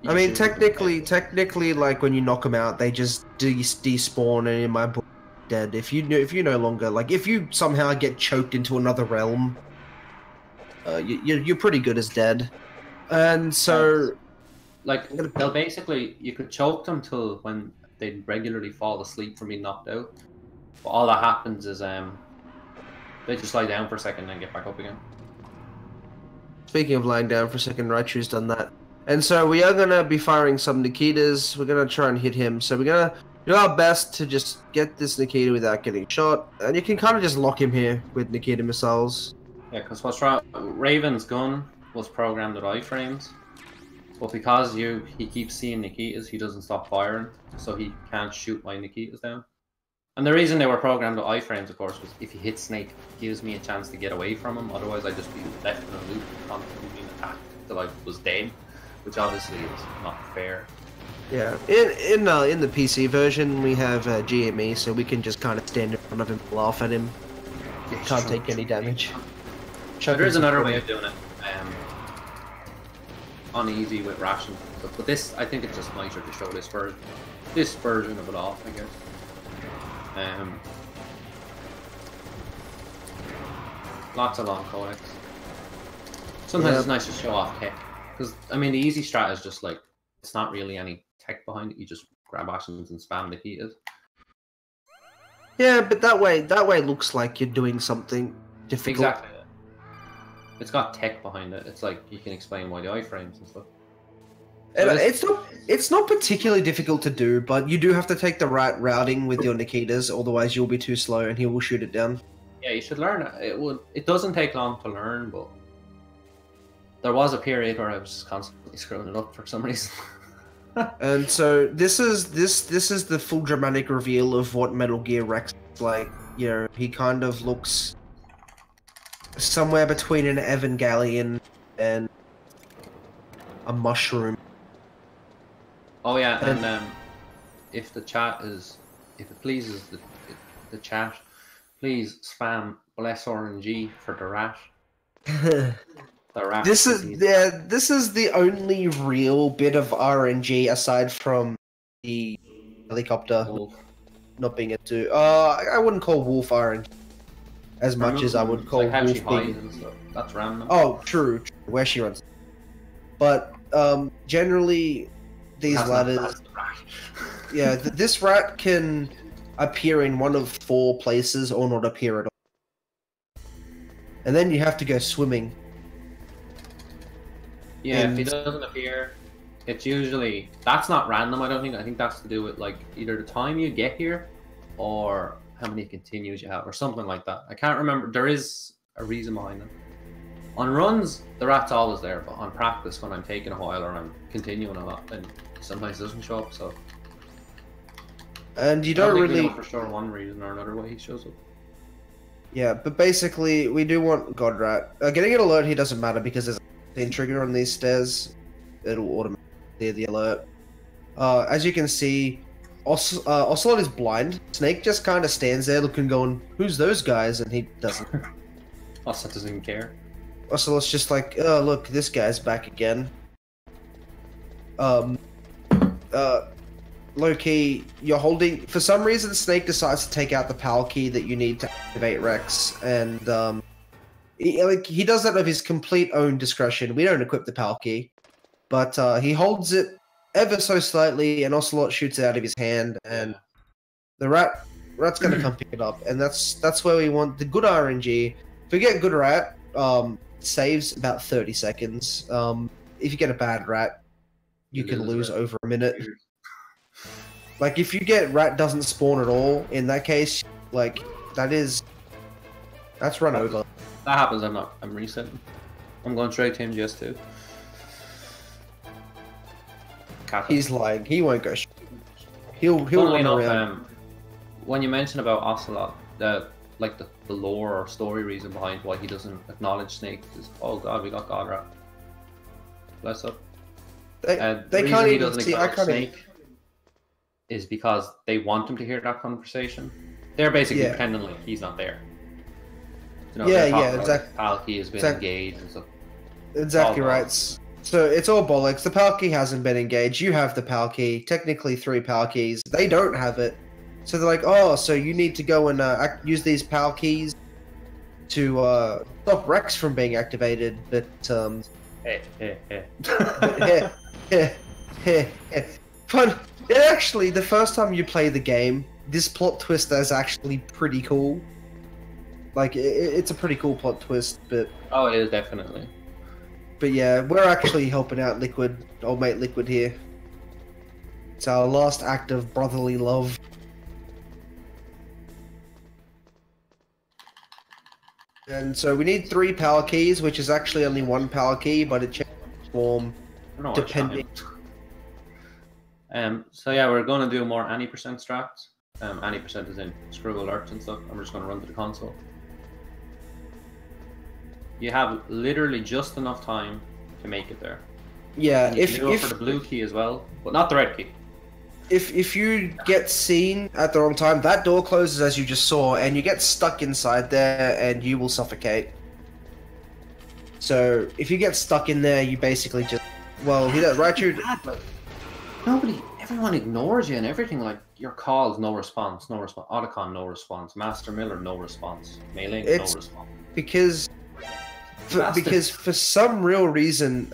I mean, technically, like when you knock them out, they just despawn, and in my book, dead. If you no longer, like, if you somehow get choked into another realm, you're pretty good as dead. And so, like, they'll basically, you could choke them till when they regularly fall asleep from being knocked out. But all that happens is they just lie down for a second and then get back up again. Speaking of lying down for a second, Raichu's done that. And so we are gonna be firing some Nikitas. We're gonna try and hit him. So we're gonna do our best to just get this Nikita without getting shot. And you can kind of just lock him here with Nikita missiles. Yeah, because what's wrong? Raven's gun was programmed with iframes, but because he keeps seeing Nikitas, he doesn't stop firing, so he can't shoot my Nikitas down. And the reason they were programmed with iframes, of course, was if you hit Snake, it gives me a chance to get away from him. Otherwise, I'd just be left in a loop, constantly being attacked till I was dead, which obviously is not fair. Yeah, in the PC version, we have GME, so we can just kind of stand in front of him, laugh at him. Can't take any damage. There is another way of doing it, on easy with ration stuff, but this, I think it's just nicer to show this version of it off, I guess. Lots of long codecs. Sometimes it's nice to show off tech, because I mean the easy strat is just like it's not really any tech behind it. You just grab actions and spam the heaters. Yeah, but that way it looks like you're doing something difficult. Exactly. It's got tech behind it. It's like you can explain why the iframes and stuff. So it's not particularly difficult to do, but you do have to take the right routing with your Nikitas, otherwise you'll be too slow and he will shoot it down. Yeah, you should learn it. It doesn't take long to learn, but there was a period where I was constantly screwing it up for some reason. And so this is the full dramatic reveal of what Metal Gear Rex is like. You know, he kind of looks somewhere between an Evangelion and a mushroom. Oh yeah, and if it pleases the chat, please spam bless RNG for the rat. The rat. This is the only real bit of RNG aside from the helicopter Wolf. not being able to. I wouldn't call Wolf RNG as much as I would call like how Wolf she hides being. and stuff. That's random. Oh, true. Where she runs. But generally, these ladders. Yeah, this rat can appear in one of 4 places or not appear at all. And then you have to go swimming. Yeah, if he doesn't appear, it's usually that's not random. I don't think. I think that's to do with like either the time you get here, or how many continues you have, or something like that. I can't remember. There is a reason behind it. On runs, the rat's always there, but on practice, when I'm taking a while or I'm continuing a lot, then sometimes it doesn't show up. So, and you don't really know for sure one reason or another why he shows up. Yeah, but basically, we do want Godrat. Getting an alert here doesn't matter because there's a trigger on these stairs. It'll automatically clear the alert. As you can see, Ocelot is blind. Snake just kind of stands there looking, going, "Who's those guys?" And he doesn't. Ocelot doesn't even care. Ocelot's just like, "Oh, look, this guy's back again." Low-key, you're holding... For some reason, Snake decides to take out the PAL key that you need to activate Rex, and he does that of his complete own discretion. We don't equip the PAL key, but he holds it ever so slightly, and Ocelot shoots it out of his hand, and the rat's gonna come pick it up, and that's where we want the good RNG. If we get good rat, saves about 30 seconds. If you get a bad rat, you can lose over a minute. Like, if you get rat doesn't spawn at all, in that case, like, that's run over. That happens, I'm resetting. I'm going straight to him just to. He's lying, he won't go He'll run around. When you mention about Ocelot, the lore or story reason behind why he doesn't acknowledge Snake is, oh god, we got Godrat. Bless up. They can't even see, I can't Snake is because they want him to hear that conversation. They're basically pretending like he's not there. You know, exactly. Palki has been engaged and stuff. Exactly right. So it's all bollocks. The Palki hasn't been engaged. You have the Palki. Technically 3 Palkis. They don't have it. So they're like, oh, so you need to go and use these Palkis to stop Rex from being activated. But fun. It actually, the first time you play the game, this plot twist is actually pretty cool. Like, it's a pretty cool plot twist, but... Oh, it is, definitely. But yeah, we're actually helping out Liquid, old mate Liquid here. It's our last act of brotherly love. And so we need 3 power keys, which is actually only 1 power key, but it changes form depending. So yeah, we're going to do more any percent strats. Any percent is in screw alerts and stuff, and we're just going to run to the console. You have literally just enough time to make it there. Yeah, and you can do it for the blue key as well, but not the red key. If you get seen at the wrong time, that door closes as you just saw, and you get stuck inside there, and you will suffocate. So if you get stuck in there, you basically just Everyone ignores you and everything. Like your calls, no response, no response. Otacon, no response. Master Miller, no response. Mailing, no response. Because for some real reason,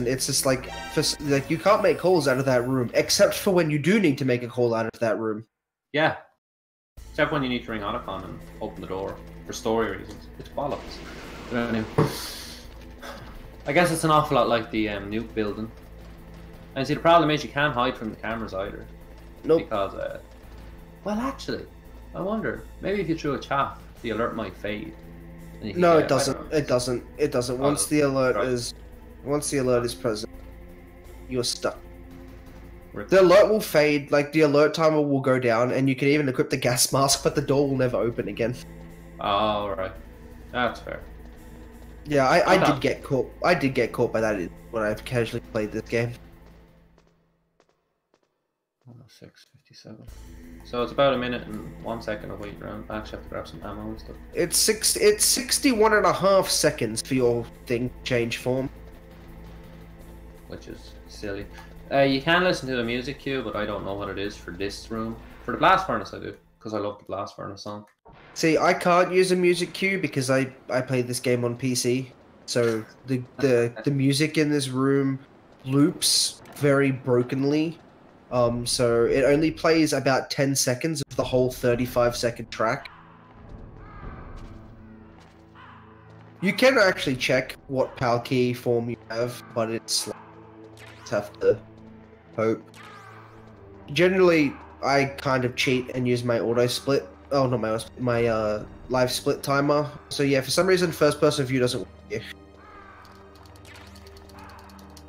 it's just like you can't make calls out of that room, except for when you do need to make a call out of that room. Yeah, except when you need to ring Otacon and open the door for story reasons. It's bollocks. You know what I mean? I guess it's an awful lot like the nuke building. And see, the problem is you can't hide from the cameras either. Nope. Because, well, actually, I wonder, maybe if you threw a chaff, the alert might fade. No, it doesn't. It doesn't. It doesn't. Once the alert is present, you're stuck. The alert will fade. Like the alert timer will go down, and you can even equip the gas mask, but the door will never open again. Oh, right. That's fair. Yeah, I did get caught. I did get caught by that when I casually played this game. 6:57. So it's about a minute and 1 second of waiting around. I actually have to grab some ammo and stuff. It's 61.5 seconds for your thing to change form, which is silly. You can listen to the music cue, but I don't know what it is for this room. For the blast furnace, I do, because I love the blast furnace song. See, I can't use a music cue because I played this game on PC, so the music in this room loops very brokenly. So it only plays about 10 seconds of the whole 35-second track. You can actually check what power key form you have, but it's like, you just have to hope. Generally, I kind of cheat and use my auto split. Oh, not my live split timer. So yeah, for some reason, first-person view doesn't work here.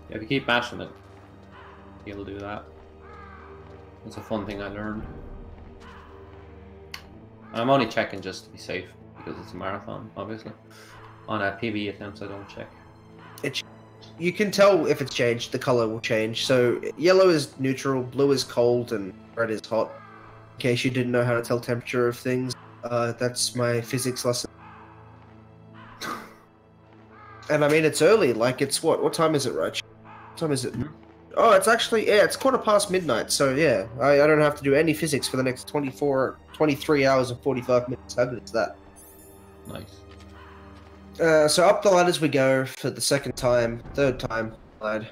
Yeah, if you keep bashing it, you'll do that. It's a fun thing I learned. And I'm only checking just to be safe, because it's a marathon, obviously. On PB attempts, I don't check. You can tell if it's changed, the color will change. So yellow is neutral, blue is cold, and red is hot. In case you didn't know how to tell temperature of things, that's my physics lesson. And I mean, it's early, like it's what time is it, Rach? What time is it? Mm-hmm. Oh, it's actually, yeah, it's 1:15 midnight, so yeah, I don't have to do any physics for the next 23 hours and 45 minutes. How good is that? Nice. So up the ladders we go for the third time, ladder.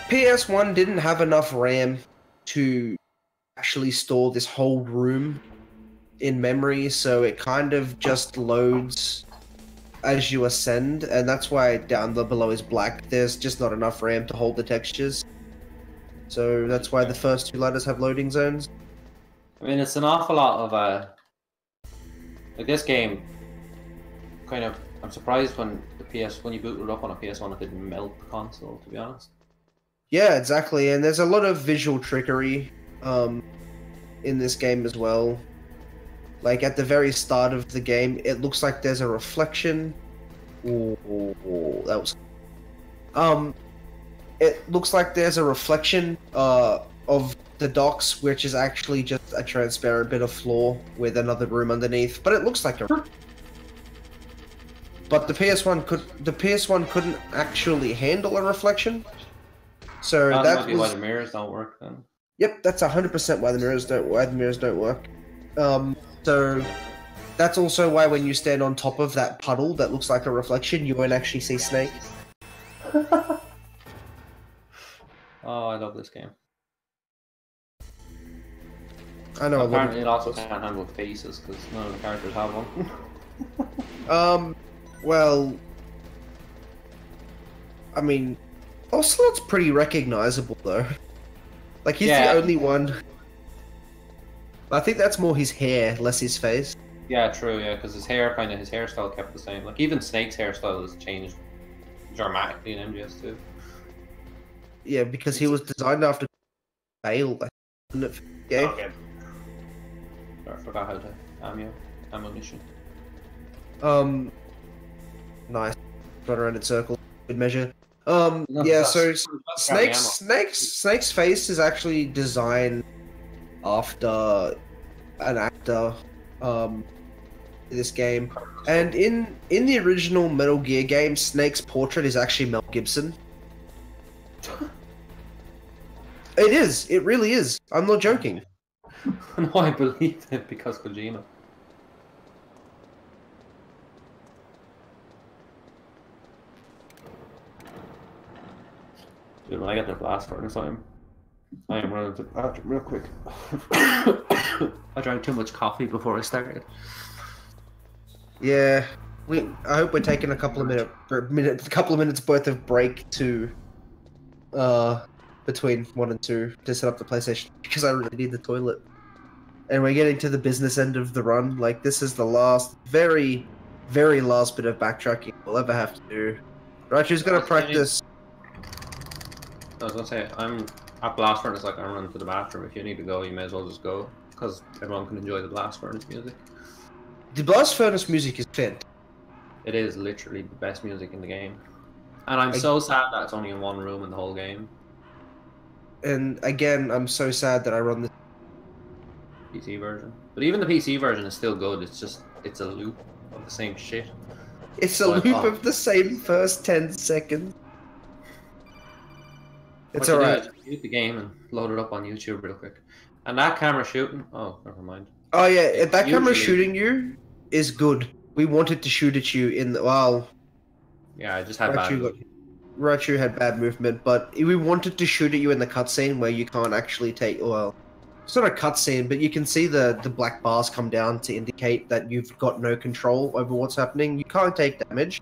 PS1 didn't have enough RAM to actually store this whole room in memory, so it kind of just loads as you ascend, and that's why down below is black. There's just not enough RAM to hold the textures. So that's why the first 2 ladders have loading zones. I mean, it's an awful lot of, like this game, kind of, I'm surprised when you booted it up on a PS1 it didn't melt the console, to be honest. Yeah, exactly, and there's a lot of visual trickery in this game as well. Like, at the very start of the game, it looks like there's a reflection. Ooh, that was... It looks like there's a reflection of the docks, which is actually just a transparent bit of floor with another room underneath. But it looks like a... But the PS1 couldn't actually handle a reflection. So that might be why the mirrors don't work then. Yep, that's 100% why the mirrors don't work. So that's also why when you stand on top of that puddle that looks like a reflection, you won't actually see Snake. Oh, I love this game. I know. Apparently, it also can't handle faces because none of the characters have one. Well, I mean, Ocelot's pretty recognizable though. Like he's the only one. I think that's more his hair, less his face. Yeah, true. Yeah, because his hairstyle kept the same. Like even Snake's hairstyle has changed dramatically in MGS2. Yeah, because he was designed after Bale, isn't it? Yeah. Okay. I forgot how to ammunition. Nice. Run around in circles. Good measure. No, yeah. So Snake's face is actually designed after an actor. In this game, and in the original Metal Gear game, Snake's portrait is actually Mel Gibson. It is. It really is. I'm not joking. No, I believe it because Kojima. Dude, when I get the blast furnace, I am running to the bathroom real quick. I drank too much coffee before I started. Yeah, I hope we're taking a couple of minutes worth of break to, between 1 and 2 to set up the PlayStation because I really need the toilet. And we're getting to the business end of the run. Like this is the last, very, very last bit of backtracking we'll ever have to do. Raichu's gonna practice. I was gonna say I'm at blast furnace. Like I'm running to the bathroom. If you need to go, you may as well just go because everyone can enjoy the blast furnace music. The blast furnace music is fantastic. It is literally the best music in the game. And I'm so sad that it's only in one room in the whole game. And again, I'm so sad that I run the PC version. But even the PC version is still good. It's a loop of the same shit. It's a loop of the same first 10 seconds. It's alright. You hit the game and load it up on YouTube real quick. And that camera shooting... Oh, never mind. Oh yeah, that camera shooting you is good. We wanted to shoot at you in the... Well... Yeah, I just had bad movement. Raichu had bad movement, but we wanted to shoot at you in the cutscene where you can't actually take... Well, it's not a cutscene, but you can see the black bars come down to indicate that you've got no control over what's happening. You can't take damage.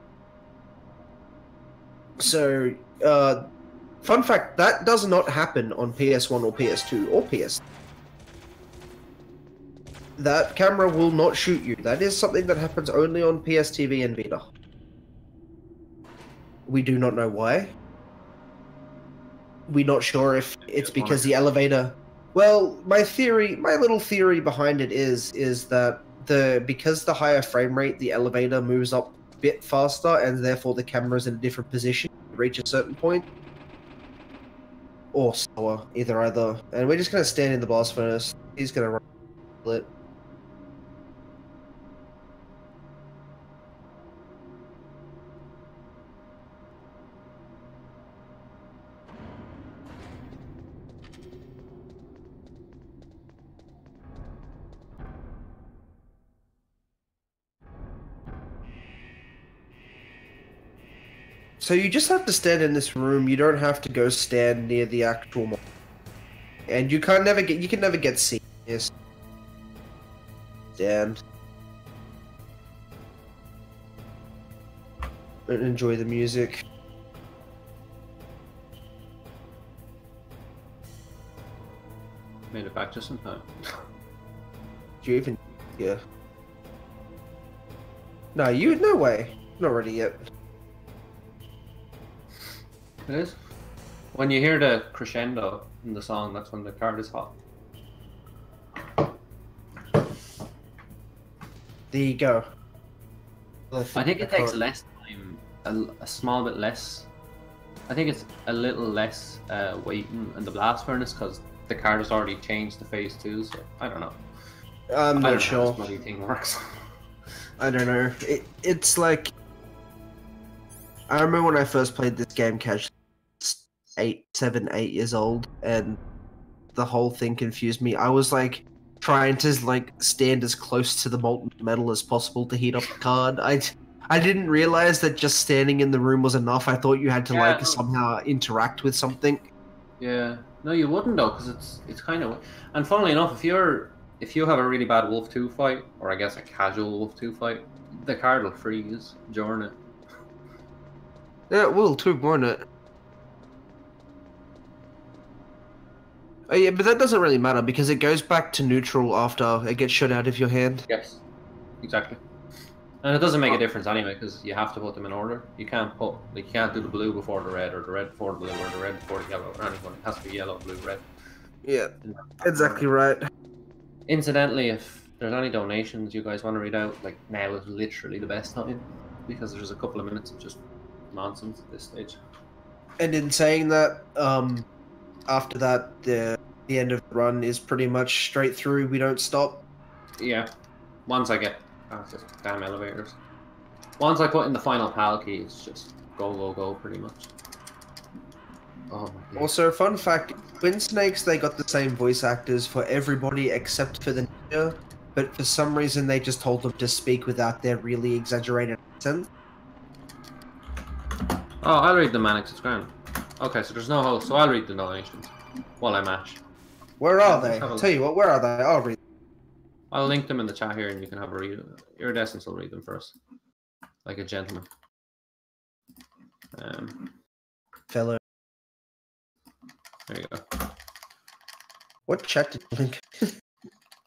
So, fun fact, that does not happen on PS1 or PS2 or PS. That camera will not shoot you. That is something that happens only on PS TV and Vita. We do not know why. We're not sure if it's because the elevator... Well, my little theory behind it is that because the higher frame rate, the elevator moves up a bit faster, and therefore the camera's in a different position to reach a certain point. Or slower, either. And we're just gonna stand in the blast furnace. He's gonna run it. So you just have to stand in this room. You don't have to go stand near the actual and you can never get seen. Yes. Stand. And enjoy the music. Made it back just in time. Do you even... Yeah. No, no way. Not ready yet. It is. When you hear the crescendo in the song, that's when the card is hot. There you go. I think it takes less time, a small bit less. I think it's a little less waiting in the blast furnace because the card has already changed to phase 2, so I don't know. I'm not sure. How this bloody thing works. I don't know. It's like... I remember when I first played this game casually, 7, 8 years old, and the whole thing confused me. I was like trying to like stand as close to the molten metal as possible to heat up the card. I didn't realize that just standing in the room was enough. I thought you had to somehow interact with something. Yeah, no, you wouldn't though, because it's kind of. And funnily enough, if you're if you have a really bad Wolf 2 fight, or I guess a casual Wolf 2 fight, the card will freeze during it. Yeah, it will too, won't it? Oh yeah, but that doesn't really matter because it goes back to neutral after it gets shut out of your hand. Yes, exactly. And it doesn't make a difference anyway because you have to put them in order. You can't put you can't do the blue before the red, or the red before the blue, or the red before the yellow, or anything. It has to be yellow, blue, red. Yeah, exactly right. Incidentally, if there's any donations you guys want to read out, like now is literally the best time because there's a couple of minutes of just nonsense at this stage. And in saying that, after that, the end of the run is pretty much straight through. We don't stop. Yeah, once I get past the damn elevators. Once I put in the final PAL key, it's just go, go, go, pretty much. Oh my God. Also, fun fact, Twin Snakes, they got the same voice actors for everybody except for the ninja, but for some reason they just told them to speak without their really exaggerated accent. Oh, I'll read the Mannix, it's grand. Okay, so there's no host, so I'll read the donations while I mash. Where are they? I'll tell you what, where are they? I'll read them. I'll link them in the chat here and you can have a read. Iridescence will read them first. Like a gentleman. Fellow. There you go. What chat did you link?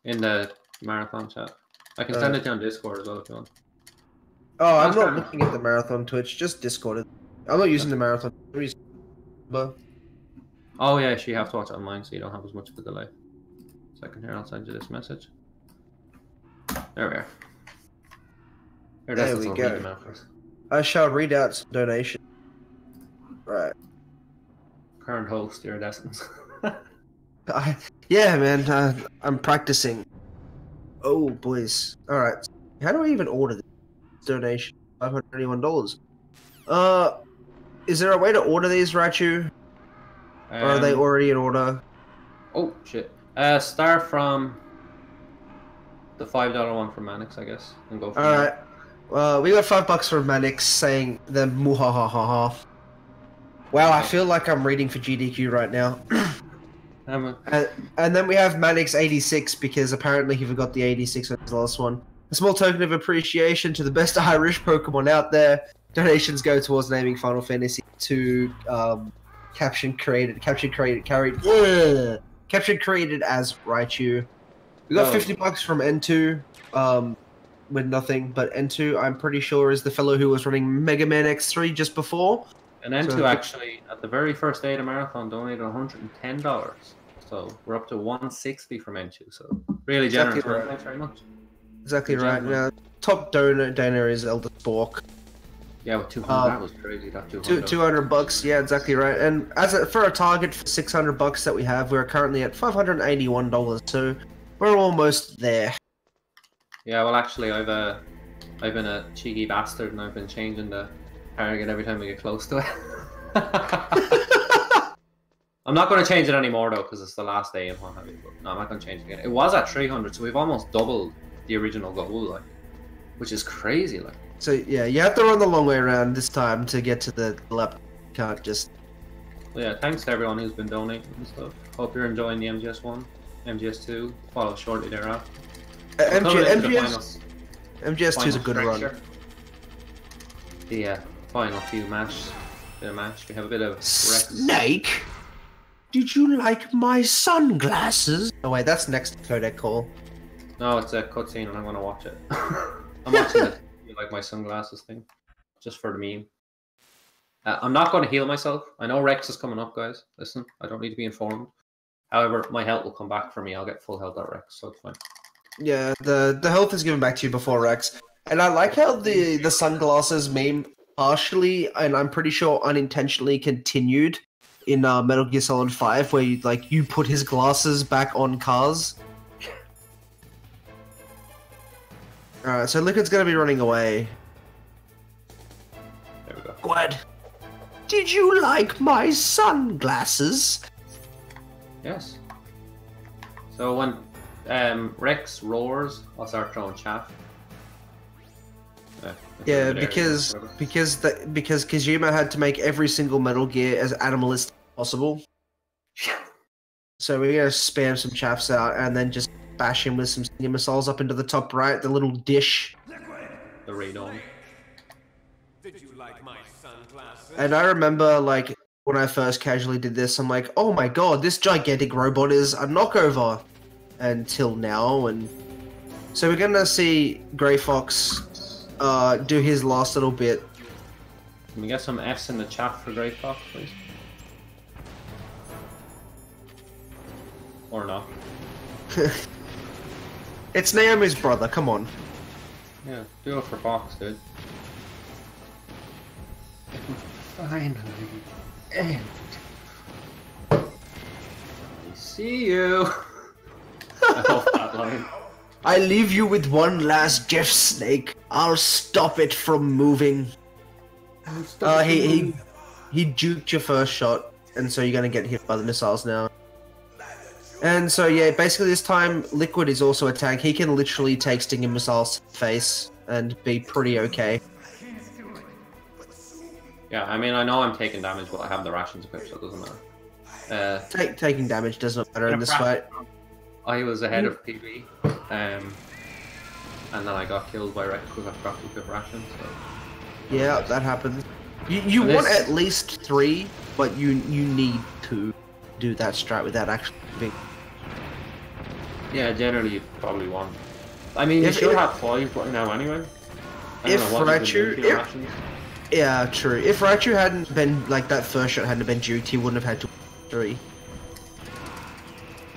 In the marathon chat. I can send it down Discord as well if you want. Oh, I'm not looking at the marathon Twitch, just Discord. I'm not using the marathon. But... Oh yeah, you have to watch it online so you don't have as much of a delay. Second here, I'll send you this message. There we are. There we go. I shall read out some donations. Right. Current host, Iridescence. Yeah, man, I'm practicing. Oh, boys. Alright. How do I even order this donation? $581. Is there a way to order these, Raichu? Or are they already in order? Oh, shit. Start from the $5 one from Mannix, I guess, and go from Alright. Well, we got $5 from Mannix saying the muhahaha. Wow, I feel like I'm reading for GDQ right now. And then we have Mannix86 because apparently he forgot the 86 on his last one. A small token of appreciation to the best Irish Pokemon out there. Donations go towards naming Final Fantasy II caption created as Raichu. We got $50 from N2 with nothing, but N2 I'm pretty sure is the fellow who was running Mega Man X3 just before. And N2 actually, at the very first day of the marathon, donated $110. So we're up to $160 from N2. So really generous. Exactly right. Thanks very much. Exactly right. Now, top donor is Elder Spork. Yeah, with 200, that was crazy. That $200. Yeah, exactly right. And for a target for $600 that we have, we're currently at $581. So we're almost there. Yeah, well, actually, I've been a cheeky bastard, and I've been changing the target every time we get close to it. I'm not going to change it anymore though, because it's the last day and what have you. But no, I'm not going to change it again. It was at 300, so we've almost doubled the original goal, like, which is crazy, like. So yeah, you have to run the long way around this time to get to the lap. Can't just. Well, yeah, thanks to everyone who's been donating and stuff. Hope you're enjoying the MGS1, MGS2. Follow shortly thereafter. MGS2 is a good run. The final few match. We have a bit of Snake. Did you like my sunglasses? Oh wait, that's next codec call. No, it's a cutscene and I'm gonna watch it. I'm watching it. You like my sunglasses thing, just for the meme. I'm not going to heal myself. I know Rex is coming up, guys. Listen, I don't need to be informed. However, my health will come back for me. I'll get full health at Rex, so it's fine. Yeah, the health is given back to you before Rex. And I like how the sunglasses meme partially, and I'm pretty sure unintentionally, continued in Metal Gear Solid 5, where you put his glasses back on cars. Alright, so Liquid's gonna be running away. There we go. Gwad, did you like my sunglasses? Yes. So when Rex roars, I'll start throwing chaff. Yeah, because Kojima had to make every single Metal Gear as animalistic as possible. So we're gonna spam some chaffs out and then just bash him with some stinger missiles up into the top right, the little dish. The radon. Did you like my sunglasses? And I remember, like, when I first casually did this, I'm like, oh my god, this gigantic robot is a knockover. Until now, and so we're gonna see Grey Fox do his last little bit. Can we get some F's in the chat for Grey Fox, please? Or not? It's Naomi's brother, come on. Yeah, do it for Fox, dude. Finally end. I see you. I love that line. I leave you with one last Jeff Snake. I'll stop it from moving. He juked your first shot, and so you're gonna get hit by the missiles now. And so yeah, basically this time Liquid is also a tank. He can literally take stinging missiles to the face and be pretty okay. Yeah, I mean I know I'm taking damage, but I have the rations equipped, so it doesn't matter. Taking damage does not matter in this fight. I was ahead of PB, and then I got killed by Rex because I forgot to equip rations. So. Yeah, that happens. You want at least 3, but you need to do that strat without actually being. Yeah, generally you probably want. I mean, you should have 5 right now anyway. If Raichu, yeah, true. If Raichu hadn't been like that first shot hadn't been duped, he wouldn't have had to 3.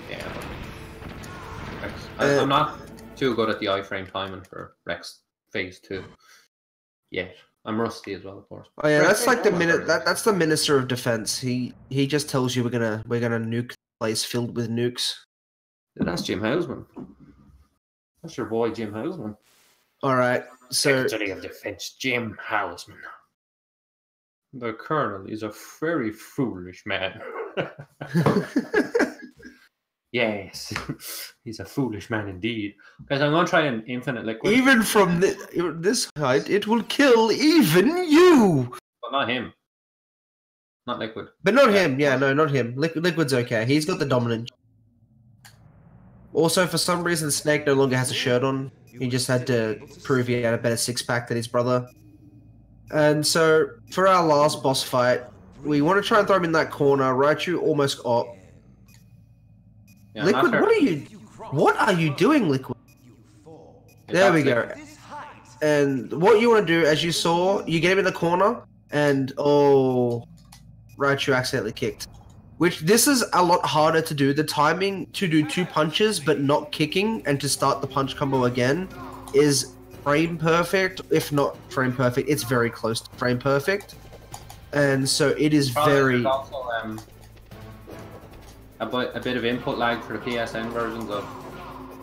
Yeah. I'm not too good at the iframe timing for Rex Phase 2 yet. I'm rusty as well, of course. Oh yeah, that's like the minute. That's the Minister of Defense. He just tells you we're gonna nuke the place filled with nukes. That's Jim Houseman. That's your boy Jim Houseman. All right, so Secretary of Defense Jim Houseman. The Colonel is a very foolish man. Yes, he's a foolish man indeed. Guys, I'm gonna try an infinite liquid. Even from this height, it will kill even you. But not him. Not liquid. But not him. Yeah, no, not him. Liquid's okay. He's got the dominant. Also, for some reason, Snake no longer has a shirt on. He just had to prove he had a better six-pack than his brother. And so, for our last boss fight, we want to try and throw him in that corner. Raichu almost got. Yeah, Liquid, what are you doing, Liquid? There we go. And what you want to do, as you saw, you get him in the corner, and oh, Raichu accidentally kicked. Which, this is a lot harder to do. The timing to do 2 punches, but not kicking, and to start the punch combo again, is frame perfect. If not frame perfect, it's very close to frame perfect. And so it is very... a bit of input lag for the PSN versions of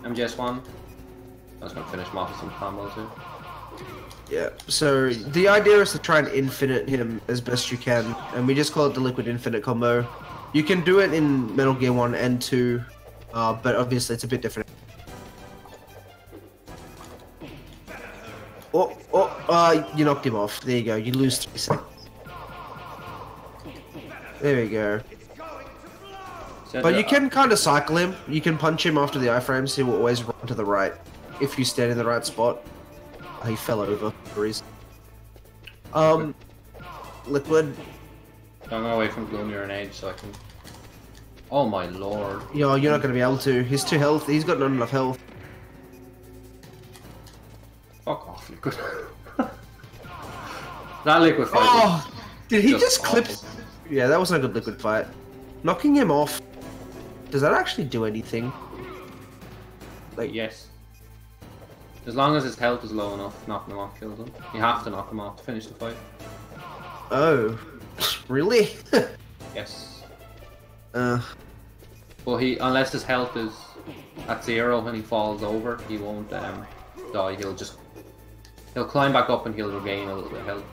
MGS1. I was going to finish him off with some combos here. Yeah, so the idea is to try and infinite him as best you can, and we just call it the Liquid Infinite combo. You can do it in Metal Gear 1 and 2, but obviously it's a bit different. You knocked him off. There you go, you lose 3 seconds. There we go. But you can kind of cycle him. You can punch him after the iframes. He will always run to the right if you stand in the right spot. He fell over for a reason. Liquid. I'm going away from Gloomier and Age so I can... Oh my lord. Yo, you're not going to be able to. He's too healthy. He's got not enough health. Fuck off, Liquid. That Liquid fight. Oh! Did he just clip... awful. Yeah, that wasn't a good Liquid fight. Knocking him off. Does that actually do anything? Like, yes. As long as his health is low enough, knocking him off kills him. You have to knock him off to finish the fight. Oh. Really? Yes. Well, unless his health is at 0 and he falls over, he won't die. He'll climb back up and he'll regain a little bit of health.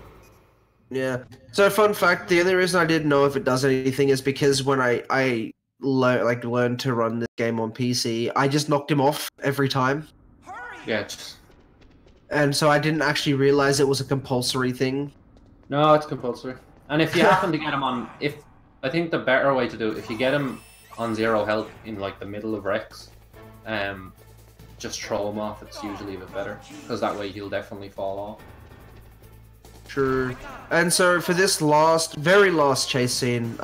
yeah. So, fun fact: the only reason I didn't know if it does anything is because when I learned to run this game on PC, I just knocked him off every time. Yeah. And so I didn't actually realize it was a compulsory thing. No, it's compulsory. And if you happen to get him on, I think the better way to do it, if you get him on 0 health in like the middle of Rex, just throw him off. It's usually a bit better because that way he'll definitely fall off. True. And so for this very last chase scene,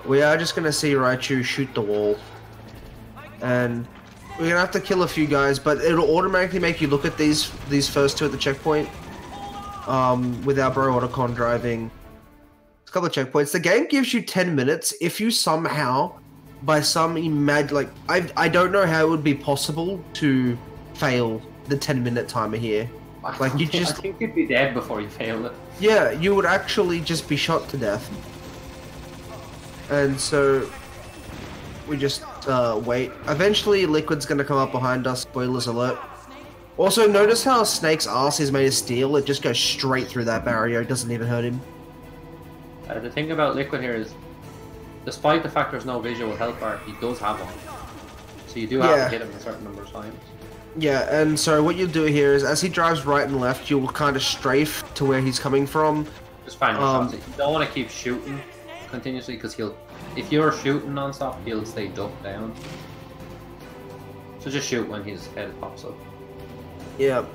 we are just gonna see Raichu shoot the wall, and we're gonna have to kill a few guys, but it'll automatically make you look at these first two at the checkpoint. With our bro Otacon driving a couple of checkpoints. The game gives you 10 minutes if you somehow, by some I don't know how it would be possible to fail the 10-minute timer here. Like, you just... I think you'd be dead before you fail it. Yeah, you would actually just be shot to death. And so we just wait. Eventually Liquid's gonna come up behind us, spoilers alert. Also, notice how Snake's ass is made of steel. It just goes straight through that barrier. It doesn't even hurt him. The thing about Liquid here is, despite the fact there's no visual health bar, he does have one. So you do have to hit him a certain number of times. Yeah, and so what you'll do here is, as he drives right and left, you'll kind of strafe to where he's coming from. Just find your shots. You don't want to keep shooting continuously, because if you're shooting non-stop, he'll stay ducked down. So just shoot when his head pops up. Yeah,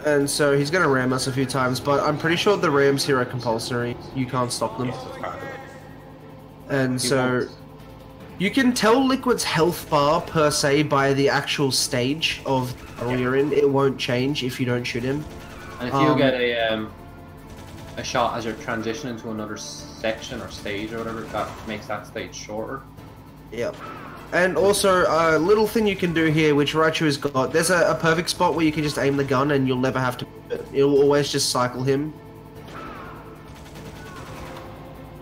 and so he's going to ram us a few times, but I'm pretty sure the rams here are compulsory. You can't stop them. And so you can tell Liquid's health bar, per se, by the actual stage of battle you're in. It won't change if you don't shoot him. And if you get a shot as you're transitioning to another section or stage or whatever, that makes that stage shorter. Yep. And also, a little thing you can do here, which Raichu has got, there's a perfect spot where you can just aim the gun and you'll never have to... It'll always just cycle him.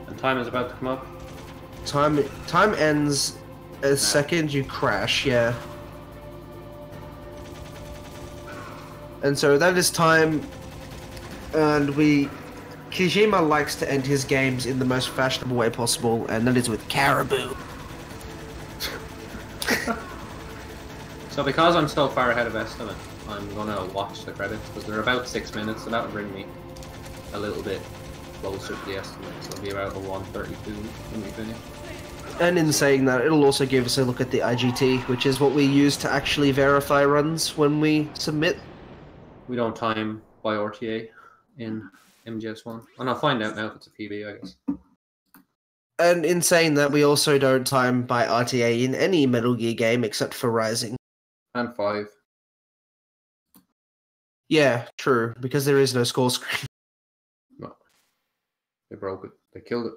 And time is about to come up. Time ends a second you crash, yeah. And so that is time, and Kijima likes to end his games in the most fashionable way possible, and that is with Caribou. So because I'm so far ahead of estimate, I'm gonna watch the credits, because they're about 6 minutes, so that would bring me a little bit closer to the estimate. So it'll be about a 1:32 when we finish. And in saying that, it'll also give us a look at the IGT, which is what we use to actually verify runs when we submit. We don't time by RTA in MGS1. And I'll find out now if it's a PB, I guess. And in saying that, we also don't time by RTA in any Metal Gear game except for Rising. And 5. Yeah, true, because there is no score screen. No. They broke it. They killed it.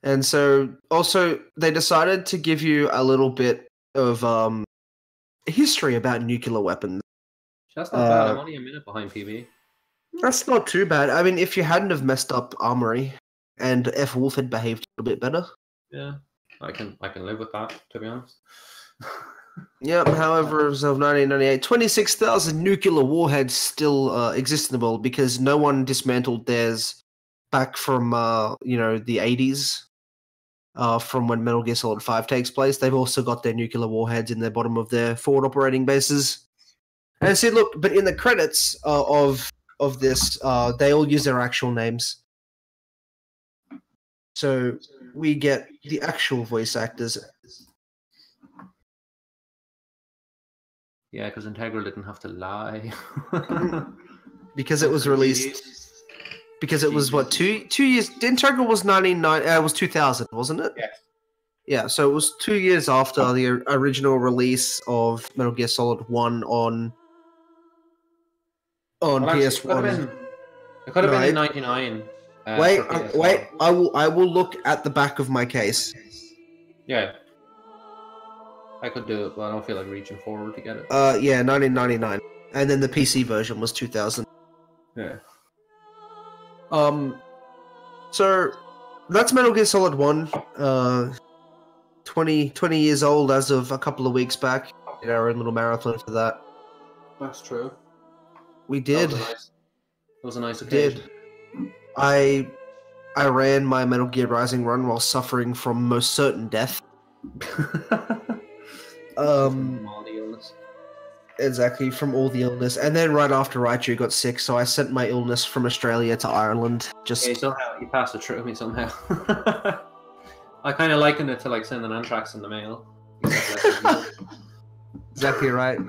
And so, also, they decided to give you a little bit of history about nuclear weapons. That's not bad. I'm only a minute behind PB. That's not too bad. I mean, if you hadn't have messed up Armory and F. Wolf had behaved a little bit better. Yeah, I can live with that, to be honest. Yep, however, as of 1998, 26,000 nuclear warheads still exist in the world because no one dismantled theirs back from, the 80s. From when Metal Gear Solid 5 takes place. They've also got their nuclear warheads in the bottom of their forward operating bases. And see, look, but in the credits of this, they all use their actual names. So we get the actual voice actors. Yeah, because Integral didn't have to lie. Because it was released... Because it was, what, two years... Integral was 2000, wasn't it? Yeah. Yeah, so it was 2 years after the original release of Metal Gear Solid 1 on PS1. It could have been in 99. Wait, I will look at the back of my case. Yeah. I could do it, but I don't feel like reaching forward to get it. Yeah, 1999. And then the PC version was 2000. Yeah. So that's Metal Gear Solid 1. 20 years old as of a couple of weeks back. Did our own little marathon for that. That's true. We did. That was a nice occasion. I ran my Metal Gear Rising run while suffering from most certain death. Exactly, from all the illness. And then right after Raichu got sick, so I sent my illness from Australia to Ireland. Okay, somehow you passed it through me somehow. I kind of likened it to like sending anthrax in the mail. Exactly right.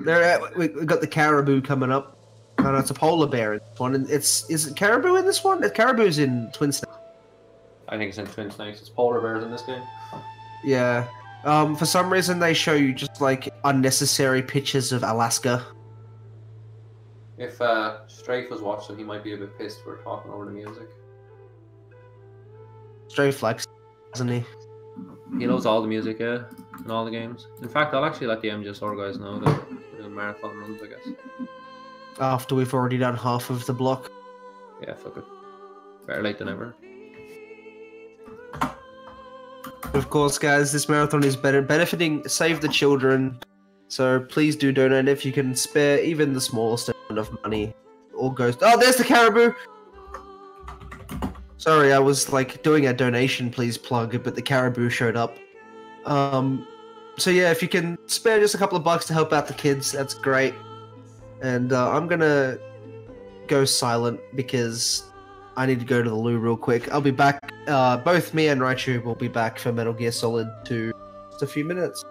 We got the caribou coming up. No, no, it's a polar bear in this one. And is it caribou in this one? Caribou's in Twin Snakes. I think it's in Twin Snakes. It's polar bears in this game. Yeah. For some reason they show you just like unnecessary pictures of Alaska. If Strafe was watching, he might be a bit pissed we're talking over the music. Strafe likes, doesn't he? He loves all the music, yeah, in all the games. In fact, I'll actually let the MGSR guys know that we're doing marathon runs, I guess. After we've already done half of the block. Yeah, fuck it. Better late than ever. Of course, guys, this marathon is benefiting Save the Children. So please do donate if you can spare even the smallest amount of money. All goes. Oh, there's the caribou. Sorry, I was like doing a donation please plug, but the caribou showed up. So yeah, if you can spare just a couple of bucks to help out the kids, that's great. And I'm gonna go silent because I need to go to the loo real quick. I'll be back. Both me and Raichu will be back for Metal Gear Solid 2 in just a few minutes.